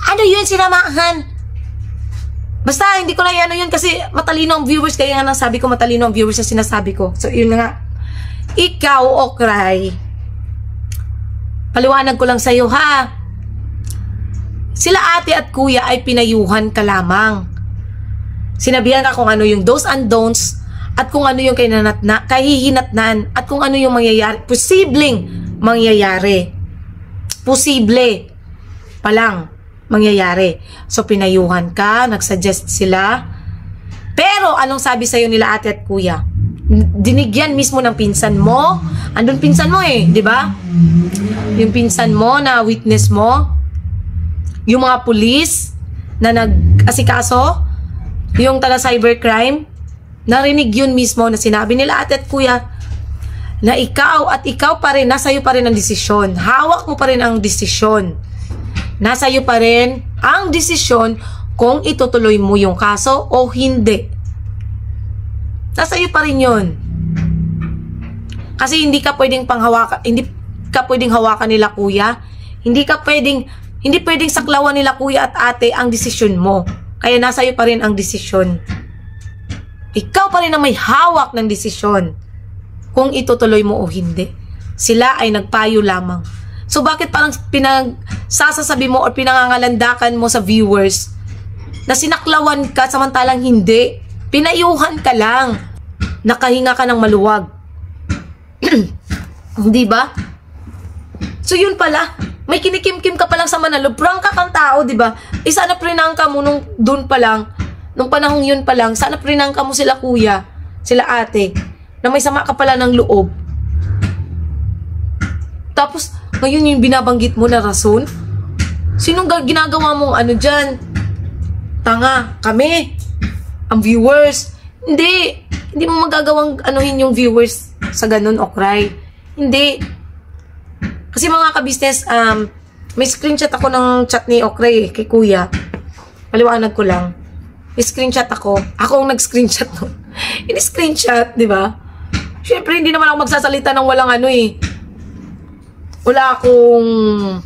ano yun, sinamahan? Basta, hindi ko na yun kasi matalino ang viewers. Kaya nga sabi ko, matalino ang viewers sa sinasabi ko. So, yun nga. Ikaw, Okray, paliwanag ko lang sa'yo, ha? Sila ate at kuya ay pinayuhan ka lamang. Sinabihan ka kung ano yung do's and don'ts at kung ano yung kahihinatnan at kung ano yung mangyayari. Posibleng mangyayari. Posible pa lang mangyayari. So, pinayuhan ka, nagsuggest sila. Pero, anong sabi sa'yo nila ate at kuya? Dinigyan mismo ng pinsan mo. Andun pinsan mo di ba? Yung pinsan mo na witness mo. Yung mga pulis na nag-asikaso. Yung taga-cybercrime. Narinig yun mismo na sinabi nila ate at kuya na ikaw pa rin, nasa iyo pa rin ang desisyon. Hawak mo pa rin ang desisyon. Nasa iyo pa rin ang desisyon kung itutuloy mo yung kaso o hindi. Nasa iyo pa rin yun. Kasi hindi ka pwedeng hawakan nila kuya. Hindi pwedeng saklawan nila kuya at ate ang desisyon mo. Kaya nasa iyo pa rin ang desisyon. Ikaw pa rin ang may hawak ng desisyon kung itutuloy mo o hindi. Sila ay nagpayo lamang. So bakit parang pinagsasasabi mo o pinangangalandakan mo sa viewers na sinaklawan ka samantalang hindi? Pinayuhan ka lang. Nakahinga ka ng maluwag. Hindi ba? So yun pala, may kinikim-kim ka pa lang sa Manalo. Prangka kang tao, di ba? Sana prinangka mo nung doon pa lang, nung panahong yun pa lang, sana prinangka mo sila kuya, sila ate, na may sama ka pala ng loob. Tapos, ngayon yung binabanggit mo na rason? Sinong ginagawa mong dyan? Tanga, kami, ang viewers. Hindi mo magagawang yung viewers sa ganun, Okray. Hindi. Kasi mga ka-business, may screenshot ako ng chat ni Okray kay kuya. Paliwanag ko lang. May screenshot ako. Ako ang nag-screenshot nun. Ini-screenshot, di ba? Siyempre, hindi naman ako magsasalita ng walang wala akong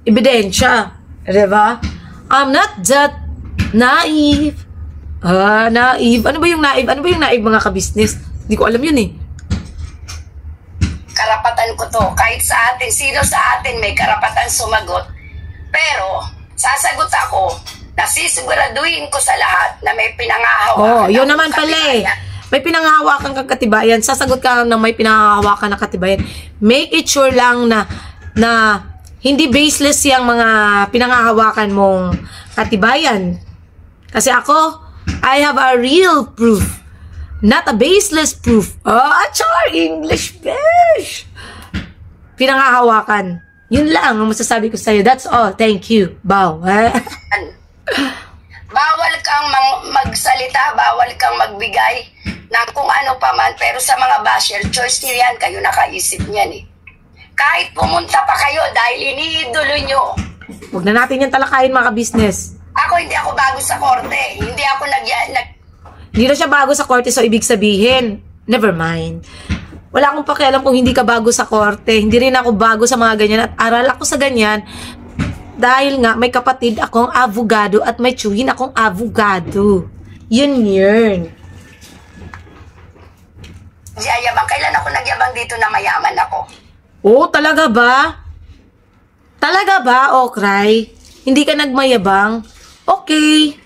ebidensya. Di ba? I'm not that naive. Naive. Ano ba yung naive? Ano ba yung naive, mga ka-business? Hindi ko alam yun Karapatan ko to. Kahit sa atin, sino sa atin may karapatan sumagot. Pero, sasagot ako, nasisiguraduhin ko sa lahat na may pinangahawakan. Yun naman pala May pinangahawakan kang katibayan. Sasagot ka na may pinangahawakan na katibayan. Make it sure lang na hindi baseless yung mga pinangahawakan mong katibayan. Kasi ako, I have a real proof. Not a baseless proof. Char! English, besh! Pinangahawakan. Yun lang ang masasabi ko sa'yo. That's all. Thank you. Bow. Bawal kang magsalita, bawal kang magbigay ng kung ano pa man. Pero sa mga basher, choice niyo yan. Kayo nakaisip niyan Kahit pumunta pa kayo dahil iniidolo nyo. Huwag na natin yan talakayin, mga business. Ako, hindi ako bago sa korte. Hindi ako Hindi na siya bago sa korte, so ibig sabihin, never mind. Wala akong pakialam kung hindi ka bago sa korte. Hindi rin ako bago sa mga ganyan. At aral ako sa ganyan. Dahil nga, may kapatid akong abogado at may tiyuhin akong abogado. Yun. Yayabang, kailan ako nagyabang dito na mayaman ako? Oh, talaga ba? Talaga ba, Okray? Hindi ka nagmayabang? Okay.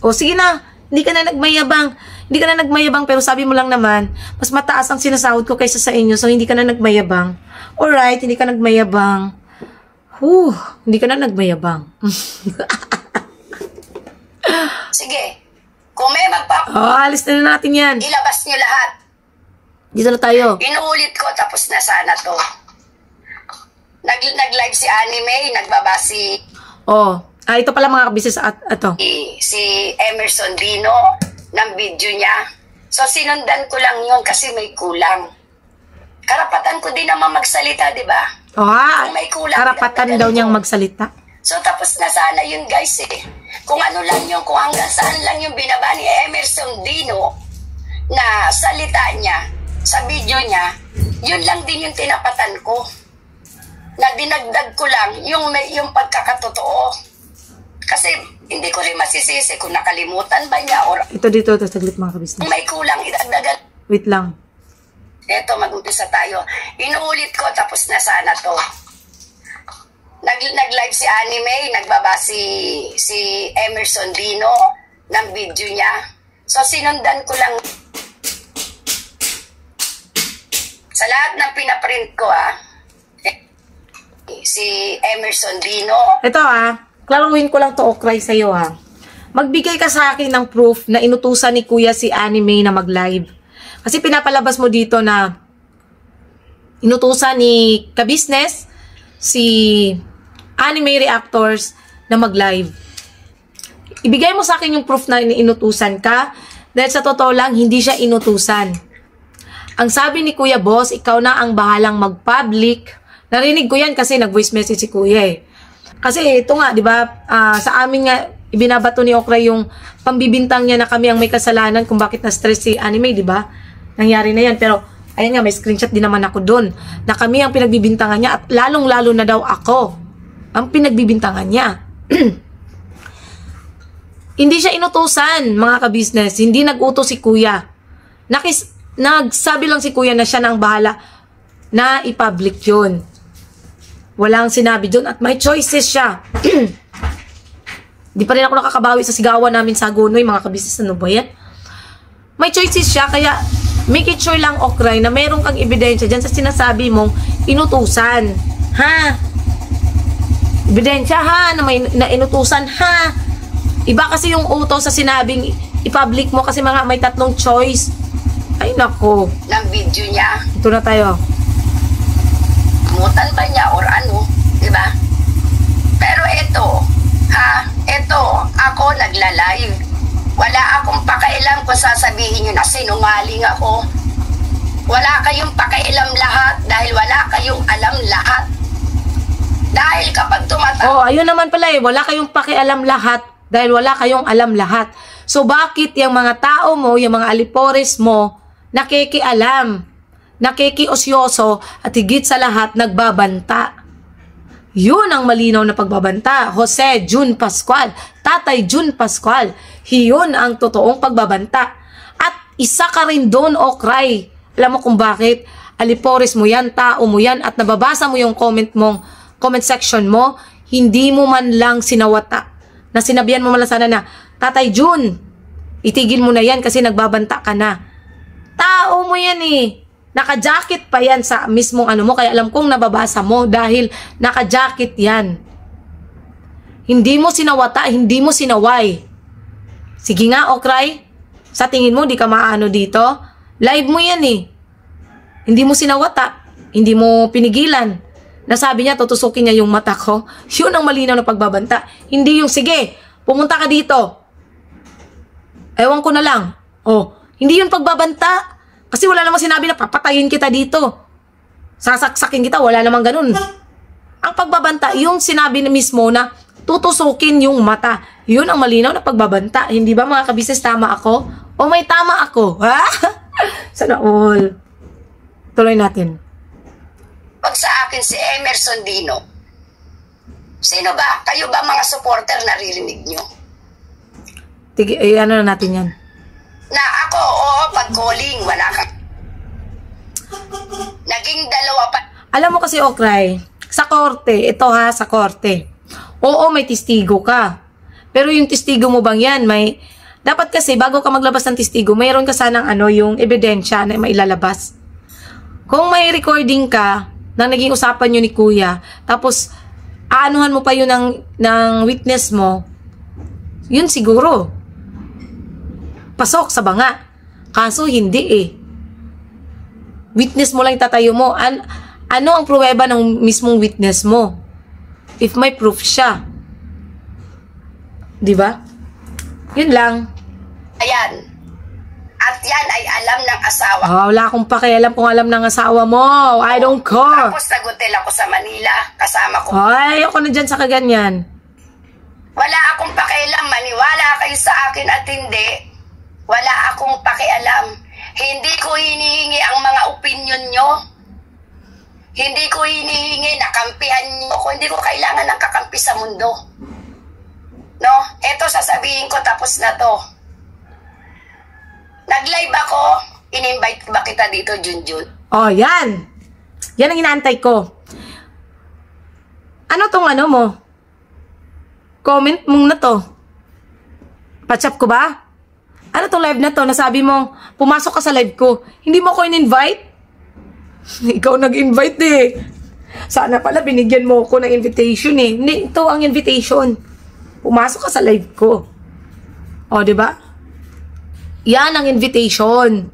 O, sige na. Hindi ka na nagmayabang. Pero sabi mo lang naman, mas mataas ang sinasahod ko kaysa sa inyo. So, hindi ka na nagmayabang. Alright, hindi ka nagmayabang. Hindi ka na nagmayabang. Sige. Kung may alis na natin yan. ilabas nyo lahat. Dito na tayo. Inuulit ko, tapos na sana to. Nag-live si Anime, nagbaba Ito pala mga kabisnes si Emerson Dino ng video niya. So, sinundan ko lang yun kasi may kulang. Karapatan ko din naman magsalita, di ba? Kung may kulang, karapatan daw niyang magsalita. So, tapos na sana yun, guys, Kung ano lang yun, kung hanggang saan lang yung binaba ni Emerson Dino na salita niya sa video niya, yun lang din yung tinapatan ko. Na dinagdag ko lang yung pagkakatotoo. Kasi hindi ko rin masisisi kung nakalimutan ba niya or... Ito dito, saglit mga kabisnes. Kung may kulang, idagdagan. Wait lang. Eto, mag-umpisa tayo. Inuulit ko, tapos na sana to. Nag-live si Anime, nagbaba si Emerson Dino ng video niya. So, sinundan ko lang. Sa lahat ng pinaprint ko, si Emerson Dino. Ito klaruhin ko lang to, Okray, sa'yo Magbigay ka sa akin ng proof na inutusan ni Kuya si Anime na mag-live. Kasi pinapalabas mo dito na inutusan ni Kabisnes si Anime Reactors na mag-live. Ibigay mo sa akin yung proof na inutusan ka dahil sa totoo lang, hindi siya inutusan. Ang sabi ni Kuya Boss, ikaw na ang bahalang mag-public. Narinig ko yan kasi nag-voice message si Kuya Kasi ito nga, di ba, sa amin nga, ibinabato ni Okray yung pambibintang niya na kami ang may kasalanan kung bakit na-stress si Anime, di ba? Nangyari na yan. Pero, ayan nga, may screenshot din naman ako doon na kami ang pinagbibintangan niya at lalong-lalo na daw ako ang pinagbibintangan niya. Hindi siya inutusan, mga kabisnes. Hindi nag-utos si Kuya. Nagsabi lang si Kuya na siya na ang bahala na i-public yun. Walang sinabi doon at may choices siya. Di pa rin ako nakakabawi sa sigawan namin sa Agonoy, mga kabisnes. Ano ba yan? May choices siya, kaya make it sure lang, Okray, na meron kang ebidensya dyan sa sinasabi mong inutusan. Ebidensya, na inutusan, Iba kasi yung utos sa sinabing i-public mo kasi may tatlong choice. Ay, nako. Ng video niya. Ito na tayo. Mutan ba niya or ano, di ba? Pero ito, ako nagla-live. Wala akong pakailam kung sasabihin nyo na sinungaling ako. Wala kayong pakailam lahat dahil wala kayong alam lahat. Dahil kapag ayun naman pala wala kayong pakialam lahat dahil wala kayong alam lahat. So bakit yung mga tao mo, yung mga alipores mo, nakikialam, nakikiosyoso at higit sa lahat nagbabanta? Yun ang malinaw na pagbabanta. Jose Jun Pascual, Tatay Jun Pascual, yun ang totoong pagbabanta. At isa ka rin doon, Okray. Alam mo kung bakit? Alipores mo yan, tao mo yan, at nababasa mo yung comment section mo, hindi mo man lang sinawata. Na sinabihan mo man lang sana na, Tatay Jun, itigil mo na yan kasi nagbabanta ka na. Tao mo yan Naka-jacket pa yan sa mismong mo, kaya alam kong nababasa mo dahil naka-jacket yan. Hindi mo sinawata, hindi mo sinaway. Sige nga, Okray, sa tingin mo, di ka maano dito? Live mo yan Hindi mo sinawata, hindi mo pinigilan. Nasabi niya, tutusukin niya yung mata ko. Yun ang malinaw na pagbabanta. Hindi yung, sige, pumunta ka dito. Ewan ko na lang. Hindi yun pagbabanta. Kasi wala namang sinabi na papatayin kita dito. Sasaksakin kita, wala namang ganun. Ang pagbabanta, yung sinabi na mismo na tutusukin yung mata. Yun ang malinaw na pagbabanta. Hindi ba mga kabisnes, tama ako? O may tama ako? Ha? Sana all. Tuloy natin. Pag sa akin si Emerson Dino, sino ba? Kayo ba mga supporter naririnig nyo? Ano na natin yan? Na ako, oo, pag calling, wala kang... Naging dalawa pa. Alam mo kasi, Okray, sa korte, ito ha, sa korte. Oo, may testigo ka. Pero yung testigo mo bang yan, may... Dapat kasi, bago ka maglabas ng testigo, mayroon ka sanang yung ebidensya na mailalabas. Kung may recording ka, na naging usapan nyo ni Kuya, tapos, aanuhan mo pa yun ng witness mo, yun siguro. Pasok sa banga. Kaso, hindi eh. Witness mo lang tatayo mo. Ano ang pruweba ng mismong witness mo? If may proof siya. Di ba? Yun lang. Ayan. At yan ay alam ng asawa. Wala akong pakialam kung alam ng asawa mo. I don't care. Tapos nag-hotel ako sa Manila. Kasama ko. Ay, ako na dyan sa kaganyan. Wala akong pakialam. Maniwala kayo sa akin at hindi. Wala akong pakialam. Hindi ko hinihingi ang mga opinion nyo. Hindi ko hinihingi na kampihan nyo ko. Hindi ko kailangan ng kakampi sa mundo. No? Eto sasabihin ko tapos na to. Nag-live ako. In-invite ba kita dito, Junjun? Oh, yan. Yan ang inaantay ko. Ano tong mo? Comment mong na to. Patchap ko ba? Ano tong live na to? Nasabi mong, pumasok ka sa live ko. Hindi mo ako in-invite? Ikaw nag-invite eh. Sana pala binigyan mo ako ng invitation eh. Hindi, ito ang invitation. Pumasok ka sa live ko. O, diba? Yan ang invitation.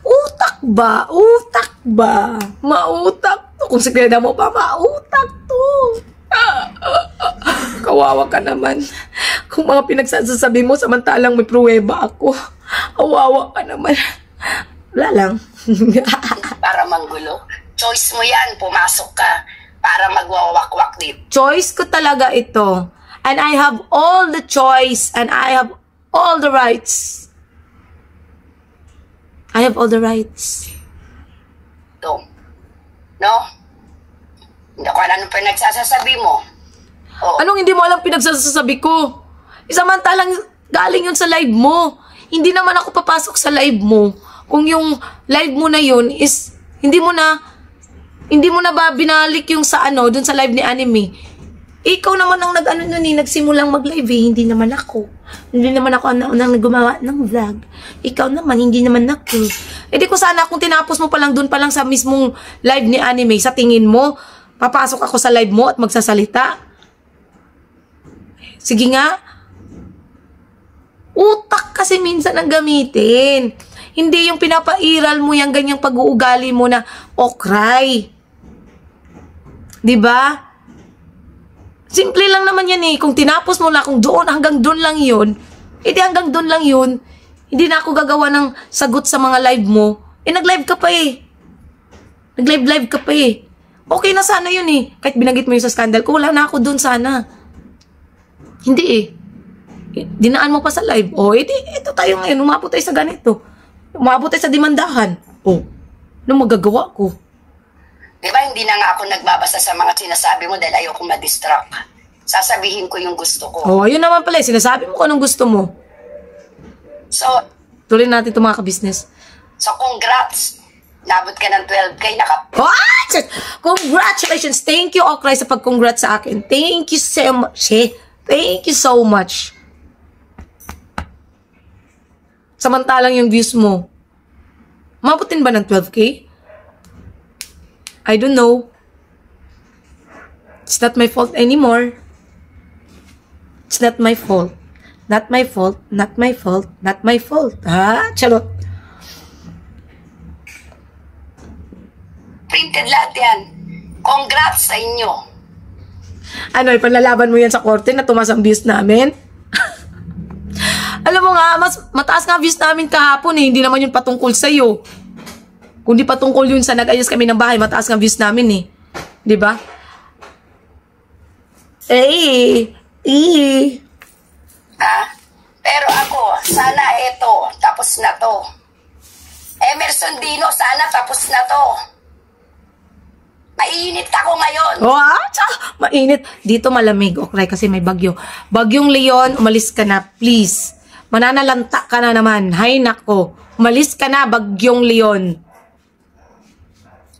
Utak ba? Utak ba? Mautak to. Kung sikreda mo pa, mautak to. Kawawa ka naman. Kung mga pinagsasabi mo, samantalang may pruweba ako. Kawawa ka naman. Wala lang. Para manggulo. Choice mo yan. Pumasok ka. Para magwawakwak dito. Choice ko talaga ito. And I have all the choice. And I have all the rights. I have all the rights. Ito. No? Hindi ko alam anong pinagsasasabi mo. Oh. Anong hindi mo alam pinagsasabi ko? Isamantalang galing yun sa live mo. Hindi naman ako papasok sa live mo. Kung yung live mo na yun is, hindi mo na ba binalik yung sa dun sa live ni Anime. Ikaw naman ang nagsimulang mag-live eh. Hindi naman ako. Hindi naman ako ang gumawa ng vlog. Ikaw naman, hindi naman ako. Eh di ko sana kung tinapos mo palang dun palang sa mismong live ni Anime, sa tingin mo, papasok ako sa live mo at magsasalita. Sige nga. Utak kasi minsan ang gamitin. Hindi yung pinapairal mo yung ganyang pag-uugali mo na okray. Diba? Simple lang naman yan eh. Kung tinapos mo lang, kung doon, hanggang doon lang yun, edi hanggang doon lang yun, hindi na ako gagawa ng sagot sa mga live mo. Eh, nag-live ka pa eh. Nag-live ka pa eh. Okay na sana yun eh. Kahit binagit mo yung sa scandal ko, wala na ako doon sana. Hindi eh. Dinaan mo pa sa live. O, edi, ito tayo ngayon. Umabot tayo sa ganito. Umabot tayo sa demandahan. O, ano magagawa ko? Diba, hindi na nga ako nagbabasa sa mga sinasabi mo dahil ayoko ma-distract. Sasabihin ko yung gusto ko. Oh, ayun naman pala. Sinasabi mo kung anong gusto mo. So, tuloy natin ito mga ka-business. So, congrats. Nabot ka ng 12K. What? Congratulations. Thank you, Okray, sa pag-congrats sa akin. Thank you so much. Thank you so much. Samantalang yung views mo, mabutin ba ng 12K? I don't know. It's not my fault anymore. It's not my fault. Not my fault. Not my fault. Not my fault. Ha? Charot. Printed lahat yan. Congrats sa inyo. Ano, ipanlalaban mo yan sa korte na tumas ang views namin? Alam mo nga, mas mataas nga views namin kahapon eh. Hindi naman yun patungkol sa'yo. Kung di patungkol yun sa nag-ayos kami ng bahay, mataas nga views namin eh. Diba? Pero ako, sana ito, tapos na to. Emerson Dino, sana tapos na to. Mainit ako ngayon. Mainit. Dito malamig, okay, kasi may bagyo. Bagyong Leon, umalis ka na, please. Mananalanta ka na naman. Hay nako. Umalis ka na, Bagyong Leon.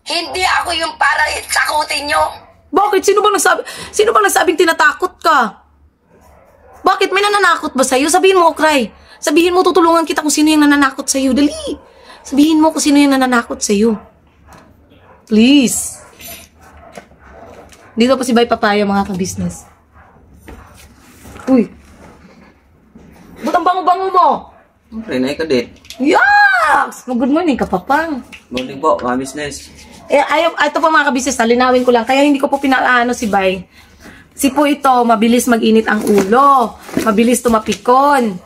Hindi ako yung para takutin nyo. Bakit? Sino bang nagsabing tinatakot ka? Bakit? May nananakot ba sa'yo? Sabihin mo, Okray. Sabihin mo, tutulungan kita kung sino yung nananakot sa'yo. Dali. Sabihin mo kung sino yung nananakot sa'yo. Please. Dito pa si Bay Papaya, mga ka-business. Uy. Ba't ang bango-bango mo? Okay, na ikadet. Yes! Good morning, kapapang. Morning po, mga business. Ito po mga ka-business, linawin ko lang. Kaya hindi ko po pinaano si Bay. Si po ito, mabilis mag-init ang ulo. Mabilis tumapikon.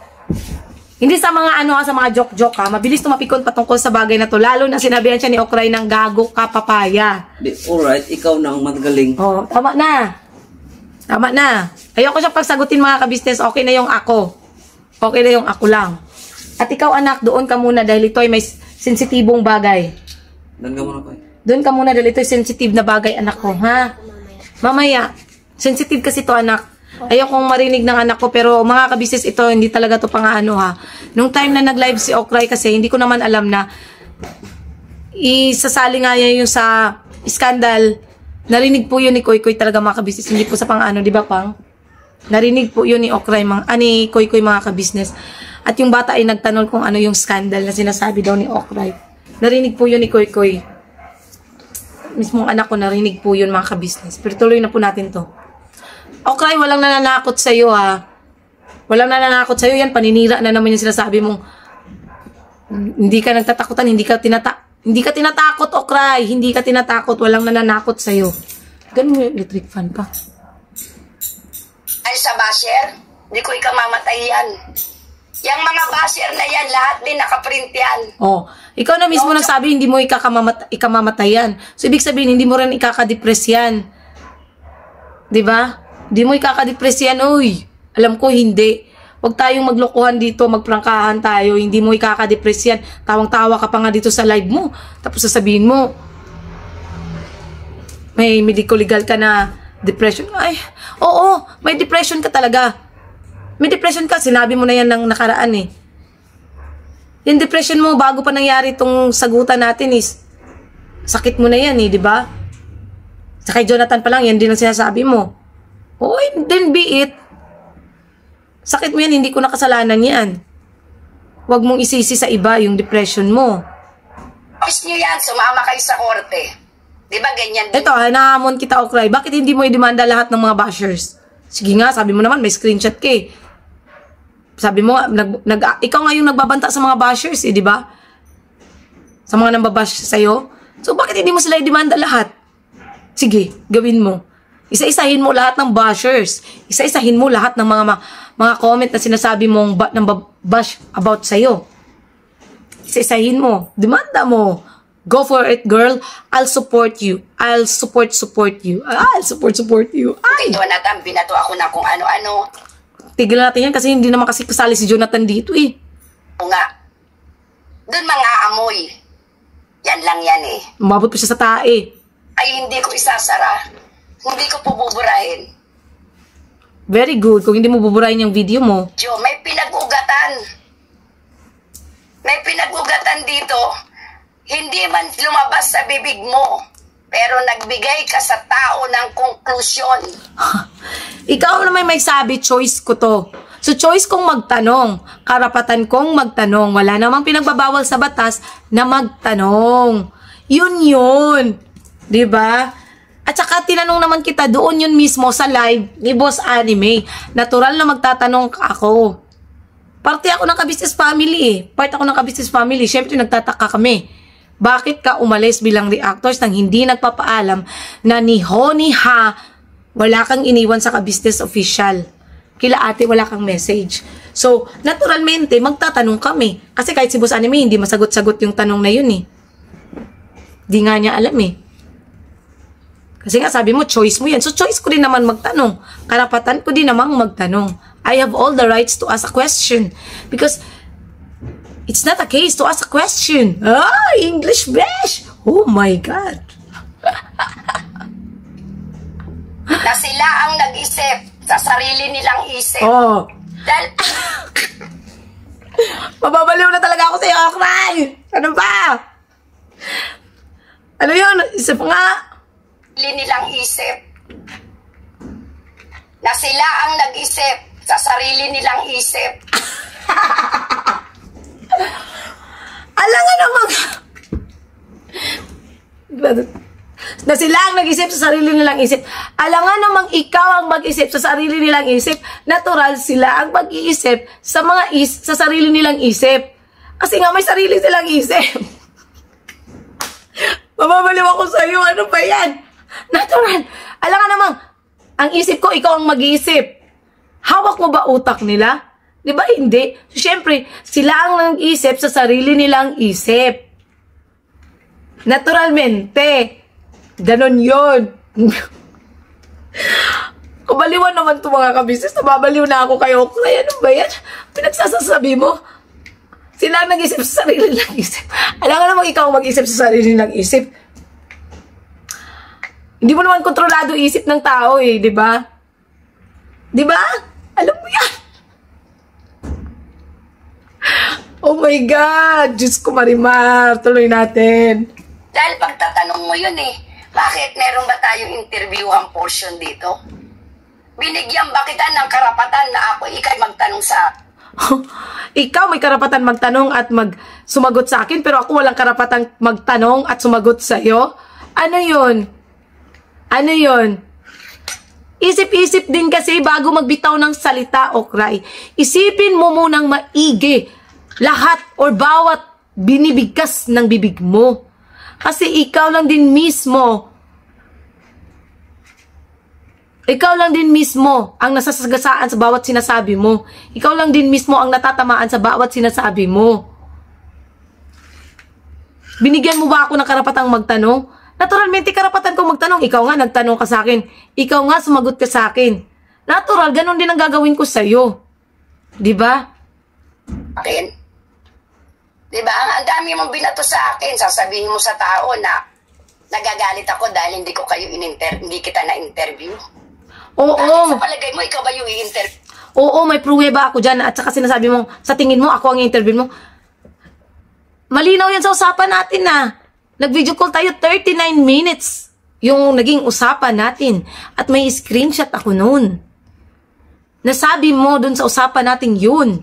Hindi sa mga sa mga joke-joke ha. Mabilis tumapikon patungkol sa bagay na to. Lalo na sinabihan siya ni Okray ng gago ka papaya. Alright, ikaw na ang magaling. Oh, tama na. Tama na. Ayoko siya pagsagutin mga ka-business. Okay na yung ako. Okay na yung ako lang. At ikaw anak, doon ka muna dahil ito ay may sensitibong bagay. Doon ka muna po. Doon ka muna dahil ito ay sensitive na bagay anak ko, ha? Mamaya. Sensitive kasi to anak. Ayokong marinig ng anak ko pero mga ka-business ito, hindi talaga to pang-ano ha. Nung time na nag-live si Okray kasi hindi ko naman alam na isasali nga niya yung sa scandal. Narinig po yun ni Koy Koy talaga mga ka-business. Hindi po sa pang-ano, di ba pang? Narinig po yun ni Okray, ni Koy Koy mga ka-business. At yung bata ay nagtanong kung ano yung scandal na sinasabi daw ni Okray. Narinig po yun ni Koy Koy. Mismong anak ko narinig po yun mga ka-business. Pero tuloy na po natin to. Okray, walang nananakot sa'yo ha. Walang nananakot sa'yo yan. Paninira na naman yung sinasabi mong hindi ka nagtatakutan, hindi ka tinatakot, Okray. Hindi ka tinatakot, walang nananakot sa'yo. Ganun mo yung electric fan pa. Ay sa basher, hindi ko ikamamatay yan. Yung mga basher na yan, lahat din nakaprint yan. Oh, ikaw na mismo nagsabi, hindi mo ikamamatay yan. So, ibig sabihin, hindi mo rin ikakadepress yan. Diba? Hindi mo ikakadepress yan, uy. Alam ko, hindi. Huwag tayong maglokohan dito, magprangkahan tayo. Hindi mo ikakadepress yan. Tawang-tawa ka pa nga dito sa live mo. Tapos sasabihin mo, may medico-legal ka na depression. Ay, oo, may depression ka talaga. May depression ka, sinabi mo na yan ng nakaraan eh. Yung depression mo, bago pa nangyari itong sagutan natin is, sakit mo na yan eh, di ba? Sa kay Jonathan pa lang, yan din ang sinasabi mo. Oh, then be it. Sakit mo yan, hindi ko nakasalanan yan. Huwag mong isisi sa iba yung depression mo. Tapos nyo yan, sumama kayo sa korte. Di ba ganyan din? Ito, nahamon kita, Okray. Bakit hindi mo i-demanda lahat ng mga bashers? Sige nga, sabi mo naman, may screenshot ka eh. Sabi mo, ikaw nga yung nagbabanta sa mga bashers eh, di ba? Sa mga nambabash sa'yo. So, bakit hindi mo sila i-demanda lahat? Sige, gawin mo. Isa-isahin mo lahat ng bashers. Isa-isahin mo lahat ng mga comment na sinasabi mong bash about sa'yo. Isa-isahin mo. Demanda mo. Go for it, girl. I'll support you. I'll support you. I'll support you. Ay, Jonathan, binato ako na kung ano-ano. Tigilan natin yan kasi hindi naman kasi kasali si Jonathan dito eh. O nga. Doon mga amoy. Yan lang yan eh. Umabot pa siya sa tae. Ay, hindi ko isasara. Hindi ko po buburahin. Very good. Kung hindi mo buburahin yung video mo. Jo, may pinag-ugatan. May pinag-ugatan dito. Hindi man lumabas sa bibig mo. Pero nagbigay ka sa tao ng konklusyon. Ikaw naman may sabi, choice ko to. So, choice kong magtanong. Karapatan kong magtanong. Wala namang pinagbabawal sa batas na magtanong. Yun. Diba? At saka tinanong naman kita doon yun mismo sa live ni Boss Anime. Natural na magtatanong ako. Parte ako ng ka-business family eh. Part ako ng ka-business family. Siyempre nagtataka kami. Bakit ka umalis bilang reactors nang hindi nagpapaalam na ni Ho ni Ha wala kang iniwan sa ka-business official? Kila ate wala kang message. So, naturalmente, magtatanong kami. Kasi kahit si Boss Anime, hindi masagot-sagot yung tanong na yun eh. Di nga niya alam eh. Kasi nga sabi mo, choice mo yan. So choice ko din naman magtanong. Karapatan ko din namang magtanong. I have all the rights to ask a question. Because it's not a case to ask a question. Ah, English besh! Oh my God. Na sila ang nag-isip sa sarili nilang isip. Oh. Dahil, Mababaliw na talaga ako sa iyo, Okray! Ano ba? Ano yun? Isip nga. nilang isip. Na sila ang nag-isip sa sarili nilang isip. Alam nga naman. Na sila ang nag-isip sa sarili nilang isip. Alam nga namang ikaw ang mag-isip sa sarili nilang isip. Natural sila ang mag-iisip sa sa sarili nilang isip. Kasi nga may sarili silang isip. Mababaliw ako sa iyo. Ano ba yan? Natural. Alam nga namang ang isip ko, ikaw ang mag-iisip. Hawak mo ba utak nila? Di ba hindi? So, syempre, sila ang nag-iisip sa sarili nilang isip. Naturalmente. Ganon yun. Kabaliwan naman ito mga kabisnes. Nababaliw na ako kayo. Kaya ano ba yan? Pinagsasasabi mo? Sila ang nag-isip sa sarili nilang isip. Alam nga naman ikaw mag-isip sa sarili nilang isip. Hindi mo naman kontrolado isip ng tao eh, di ba? Di ba? Alam mo yan. Oh my God! Diyos ko, Marimar. Tuloy natin. Dahil pagtatanong mo yun eh, bakit meron ba tayong interviewang portion dito? Binigyan ba kita ng karapatan na ako ikay magtanong sa... Ikaw may karapatan magtanong at sumagot sa akin, pero ako walang karapatan magtanong at sumagot sa iyo? Ano yun? Ano yun? Isip-isip din kasi bago magbitaw ng salita, Okray. Isipin mo munang maigi lahat or bawat binibigkas ng bibig mo. Kasi ikaw lang din mismo ang nasasagasaan sa bawat sinasabi mo. Ikaw lang din mismo ang natatamaan sa bawat sinasabi mo. Binigyan mo ba ako ng karapatang magtanong? Naturalmente, karapatan kong magtanong. Ikaw nga, nagtanong ka sa akin. Ikaw nga, sumagot ka sa akin. Natural, ganun din ang gagawin ko sa'yo. Diba? Akin? Diba? Ang dami mong binato sa akin. Sasabihin mo sa tao na nagagalit ako dahil hindi kita na-interview. Oo. Sa palagay mo, ikaw ba yung i-interview? Oo, may pruweba ako dyan. At saka sinasabi mo, sa tingin mo, ako ang i-interview mo. Malinaw yan sa usapan natin na. Nag-video call tayo 39 minutes. Yung naging usapan natin. At may screenshot ako noon. Nasabi mo dun sa usapan natin yun.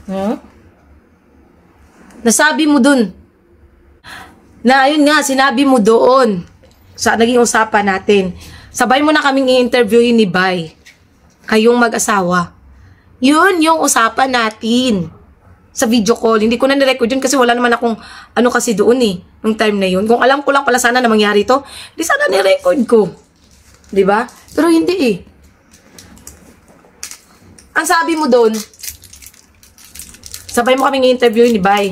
Huh? Nasabi mo dun. Na ayun nga, sinabi mo doon. Sa naging usapan natin. Sabay mo na kaming i-interviewin ni Bay. Kayong mag-asawa. Yun yung usapan natin. Sa video call. Hindi ko na nirecord yun kasi wala naman akong ano kasi doon eh. Nung time na yun. Kung alam ko lang pala sana na mangyari to, di sana nirecord ko. Diba? Pero hindi eh. Ang sabi mo doon, sabay mo kaming i-interview ni Bay.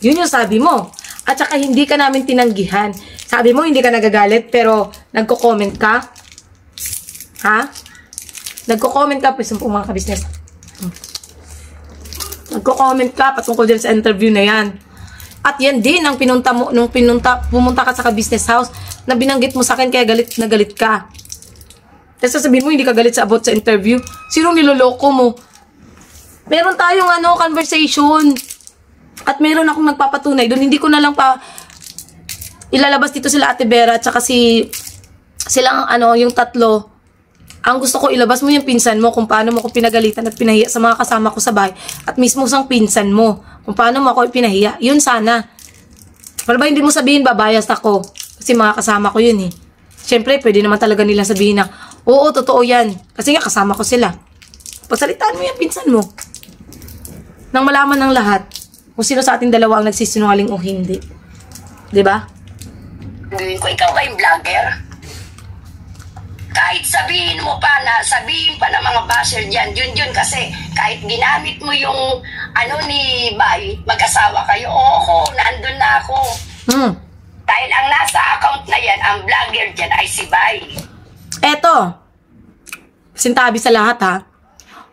Yun yung sabi mo. At saka hindi ka namin tinanggihan. Sabi mo hindi ka nagagalit pero nagko-comment ka. Ha? Nagko-comment ka. Pwede po mga kabisnes. Nagko-comment ka patungkol din sa interview na yan. At yan din ang pinunta mo nung pumunta ka sa business house na binanggit mo sa akin kaya galit na galit ka. Tapos sasabihin mo hindi ka galit sa about sa interview. Sinong niloloko mo? Meron tayong conversation. At meron akong nagpapatunay doon. Hindi ko na lang pa ilalabas dito sila Ate Vera at saka silang yung tatlo. Ang gusto ko ilabas mo yung pinsan mo kung paano mo ko pinagalitan at pinahiya sa mga kasama ko sa bahay. At mismo sang pinsan mo kung paano mo ako pinahiya. Yun sana. Para ba hindi mo sabihin babayas ako? Kasi mga kasama ko yun eh. Siyempre, pwede naman talaga nila sabihin na, oo, totoo yan. Kasi nga kasama ko sila. Pagsalitaan mo yung pinsan mo. Nang malaman ng lahat kung sino sa ating dalawa ang nagsisinungaling o hindi. Diba? Sabihin ko, ikaw ba yung vlogger? Kahit sabihin mo pa na, sabihin pa ng mga basher dyan, yun kasi kahit ginamit mo yung ni Bay, mag-asawa kayo, nandun na ako. Dahil ang nasa account account na yan, ang vlogger dyan ay si Bay. Eto, sintabi sa lahat ha.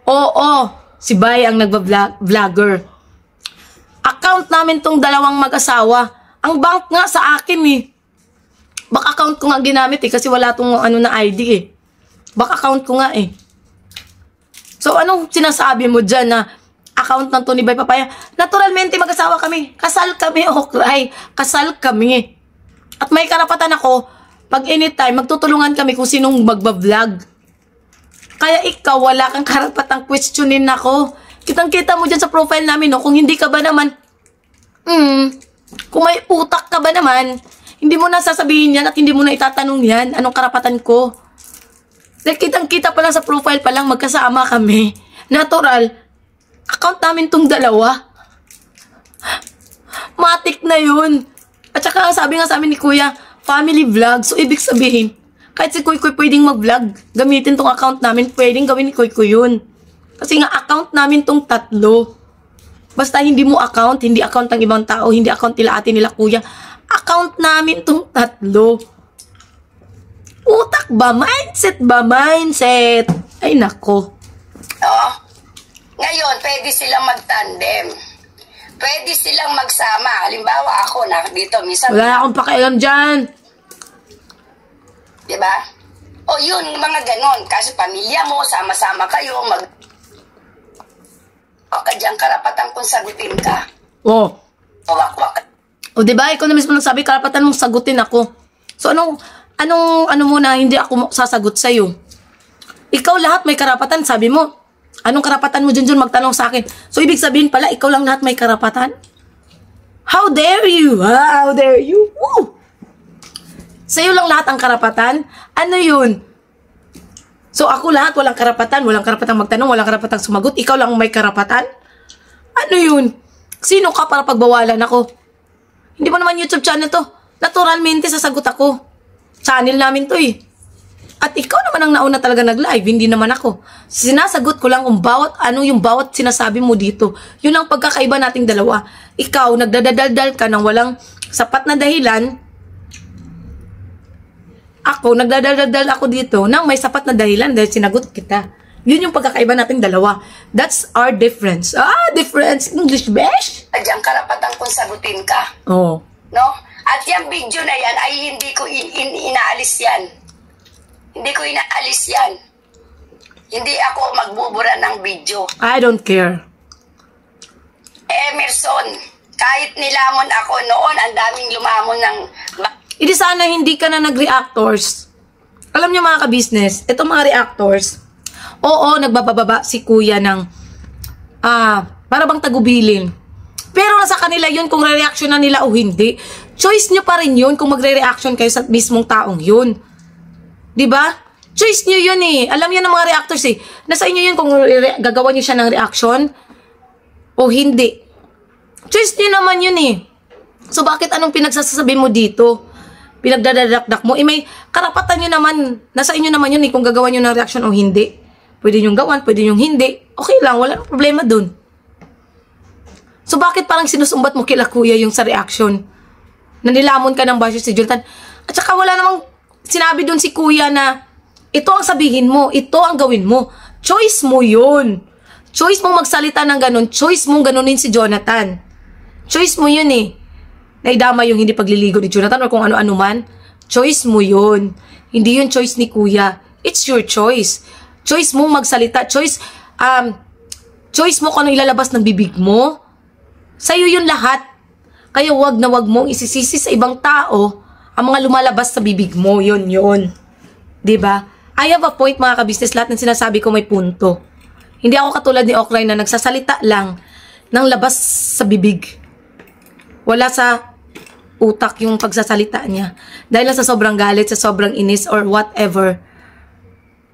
Oo, si Bay ang nagba-vlogger. Account namin tong dalawang mag-asawa. Ang bank nga sa akin eh. Back account ko nga ginamit eh kasi wala tong ano na ID eh. Back account ko nga eh. So anong sinasabi mo dyan na account ng Tony Bay Papaya? Naturalmente mag-asawa kami. Kasal kami, Okray. Kasal kami. At may karapatan ako, pag anytime, magtutulungan kami kung sinong magbablog. Kaya ikaw, wala kang karapatang questionin ako. Kitang-kita mo dyan sa profile namin, no? Kung hindi ka ba naman, kung may utak ka ba naman, hindi mo na sasabihin yan at hindi mo na itatanong yan. Anong karapatan ko? Dahil kitang-kita pa lang sa profile pa lang, magkasama kami. Natural, account namin tong dalawa. Matik na yun. At saka sabi nga sa amin ni Kuya, family vlog. So, ibig sabihin, kahit si Kuy Kuy pwedeng mag-vlog, gamitin tong account namin, pwedeng gawin ni Kuy Kuy yun. Kasi nga, account namin tong tatlo. Basta hindi mo account, hindi account ng ibang tao, hindi account nila ate nila kuya. Account namin tong tatlo. Utak ba? Mindset ba? Mindset. Ay, nako. Oh. Ngayon, pwede silang mag-tandem. Pwede silang magsama. Halimbawa ako na dito, minsan. Wala na akong pakialam dyan. Diba? O yun, mga ganon. Kasi pamilya mo, sama-sama kayo, o kadyang karapatan kung sagutin ka. Oh. Wak-wak. O diba, ikaw na mismo nagsabi, karapatan mong sagutin ako. So, ano muna, hindi ako sasagot sa'yo. Ikaw lahat may karapatan, sabi mo. Anong karapatan mo dyan magtanong sa akin? So, ibig sabihin pala, ikaw lang lahat may karapatan? How dare you? How dare you? Woo! Sa'yo lang lahat ang karapatan? Ano yun? So, ako lahat walang karapatan magtanong, walang karapatang sumagot. Ikaw lang may karapatan? Ano yun? Sino ka para pagbawalan ako? Hindi mo naman YouTube channel to. Naturalmente, sasagot ako. Channel namin to eh. At ikaw naman ang nauna talaga nag-live, hindi naman ako. Sinasagot ko lang kung yung bawat sinasabi mo dito. Yun ang pagkakaiba nating dalawa. Ikaw, nagdadaldal ka ng walang sapat na dahilan. Ako, nagdadaldal ako dito nang may sapat na dahilan dahil sinagot kita. Yun yung pagkakaiba nating dalawa. That's our difference. Difference. English, besh? Kadyang karapatan kung sagutin ka. Oo. No? At yung video na yan ay hindi ko inaalis yan. Hindi ko inaalis yan. Hindi ako magbubura ng video. I don't care. Emerson, kahit nilamon ako noon, ang daming lumamon ng... Hindi sana hindi ka na nag-reactors. Alam niyo mga ka-business, itong mga reactors, oo, nagbababa si kuya ng para bang tagubilin. Pero nasa kanila yun kung re-reaction na nila o hindi. Choice nyo pa rin yun kung magre-reaction kayo sa mismong taong yun. Diba? Choice nyo yun eh. Alam yan ng mga reactors eh. Nasa inyo yun kung gagawa nyo siya ng reaction o hindi. Choice nyo naman yun eh. So bakit anong pinagsasabi mo dito? Pinagdadadakdak mo. May karapatan nyo naman. Nasa inyo naman yun eh kung gagawa nyo ng reaction o hindi. Pwede nyo gawan, pwede nyo hindi. Okay lang, wala nang problema dun. So bakit parang sinusumbat mo kila kuya yung sa reaction? Nanilamon ka ng basyo si Jonathan. At saka wala namang sinabi dun si kuya na ito ang sabihin mo, ito ang gawin mo. Choice mo yun. Choice mong magsalita ng ganun. Choice mong ganunin si Jonathan. Choice mo yun eh. Naidama yung hindi pagliligo ni Jonathan or kung ano-ano man. Choice mo yun. Hindi yun choice ni kuya. It's your choice. Choice mong magsalita. Choice mo kung ano ilalabas ng bibig mo. Sa'yo yun lahat. Kaya wag na wag mong isisisi sa ibang tao ang mga lumalabas sa bibig mo. Yun. Diba? I have a point mga ka-business. Lahat ng sinasabi ko may punto. Hindi ako katulad ni Okray na nagsasalita lang ng labas sa bibig. Wala sa utak yung pagsasalita niya. Dahil lang sa sobrang galit, sa sobrang inis, or whatever.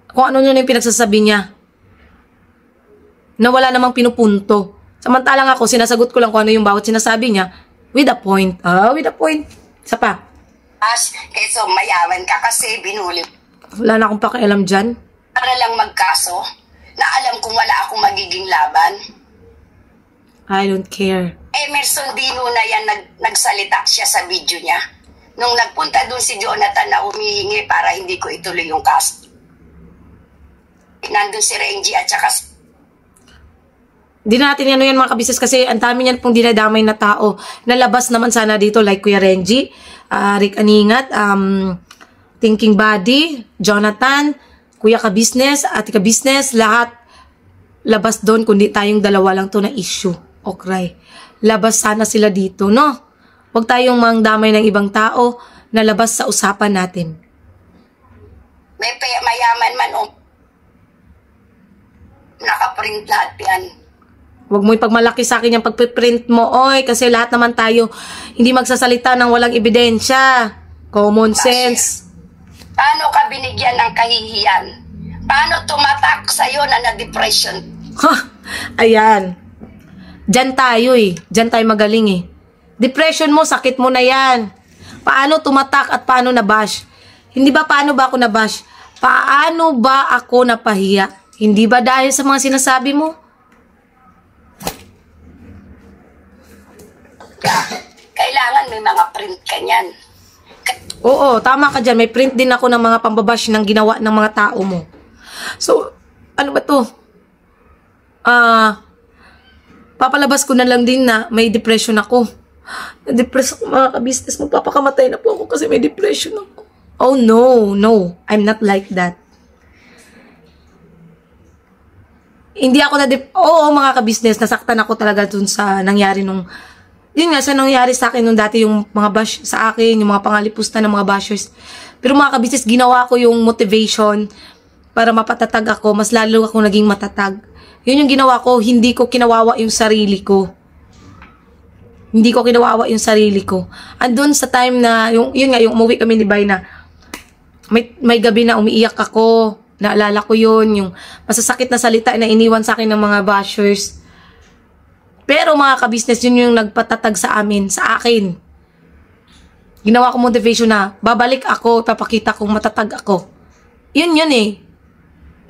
Kung ano yung pinagsasabi niya. Na wala namang pinupunto. Samantalang ako, sinasagot ko lang kung ano yung bawat sinasabi niya. With a point. With a point. Isa pa. Keso mayaman ka kasi binuli. Wala na akong pakialam dyan. Para lang magkaso na alam kung wala akong magiging laban. I don't care. Emerson Dino na yan nagsalita siya sa video niya. nung nagpunta doon si Jonathan na humihingi para hindi ko ituloy yung cast. Nandun si Renji at saka di natin yan mga kabisnes kasi ang dami niyan pong dinadamay na tao. Nalabas naman sana dito like Kuya Renji, Rick Aningat, Thinking Body, Jonathan, Kuya Kabisnes, Ate Kabisnes, lahat labas doon kundi tayong dalawa lang to na issue. Okay. Labas sana sila dito, no? Huwag tayong mangdamay ng ibang tao na labas sa usapan natin. may mayaman man o nakaprint lahat yan. Huwag mo ipagmalaki sa akin yung pagpiprint mo, oy, kasi lahat naman tayo hindi magsasalita ng walang ebidensya. Common sense. Paano ka binigyan ng kahihiyan? Paano tumatak sa'yo na na-depression? Ha! Ayan. Diyan tayo eh. Diyan tayo magaling eh. Depression mo, sakit mo na yan. Paano tumatak at paano nabash? Hindi ba paano ba ako nabash? Paano ba ako napahiya? Hindi ba dahil sa mga sinasabi mo? Kailangan may mga print ka niyan. Oo, tama ka dyan. May print din ako ng mga pambabash ng ginawa ng mga tao mo. So, ano ba to? Papalabas ko na lang din na may depression ako. Na-depress ako mga kabisnes. Magpapakamatay na po ako kasi may depression ako. Oh no, no. I'm not like that. Hindi ako oo mga kabisnes, nasaktan ako talaga dun sa nangyari nung yun nga, sa nangyari sa akin nung dati yung mga bash sa akin, yung mga pangalipusta ng mga bashers. Pero mga kabisnes, ginawa ko yung motivation para mapatatag ako, mas lalo ako naging matatag. Yun yung ginawa ko, hindi ko kinawawa yung sarili ko. Hindi ko kinawawa yung sarili ko. Andun sa time na, yun nga, yung umuwi kami ni Bay na, may gabi na umiiyak ako, naalala ko yun, yung masasakit na salita na iniwan sa akin ng mga bashers. Pero mga kabisnes, yun yung nagpatatag sa amin, sa akin. Ginawa ko motivation na, babalik ako, papakita kong matatag ako. Yun eh.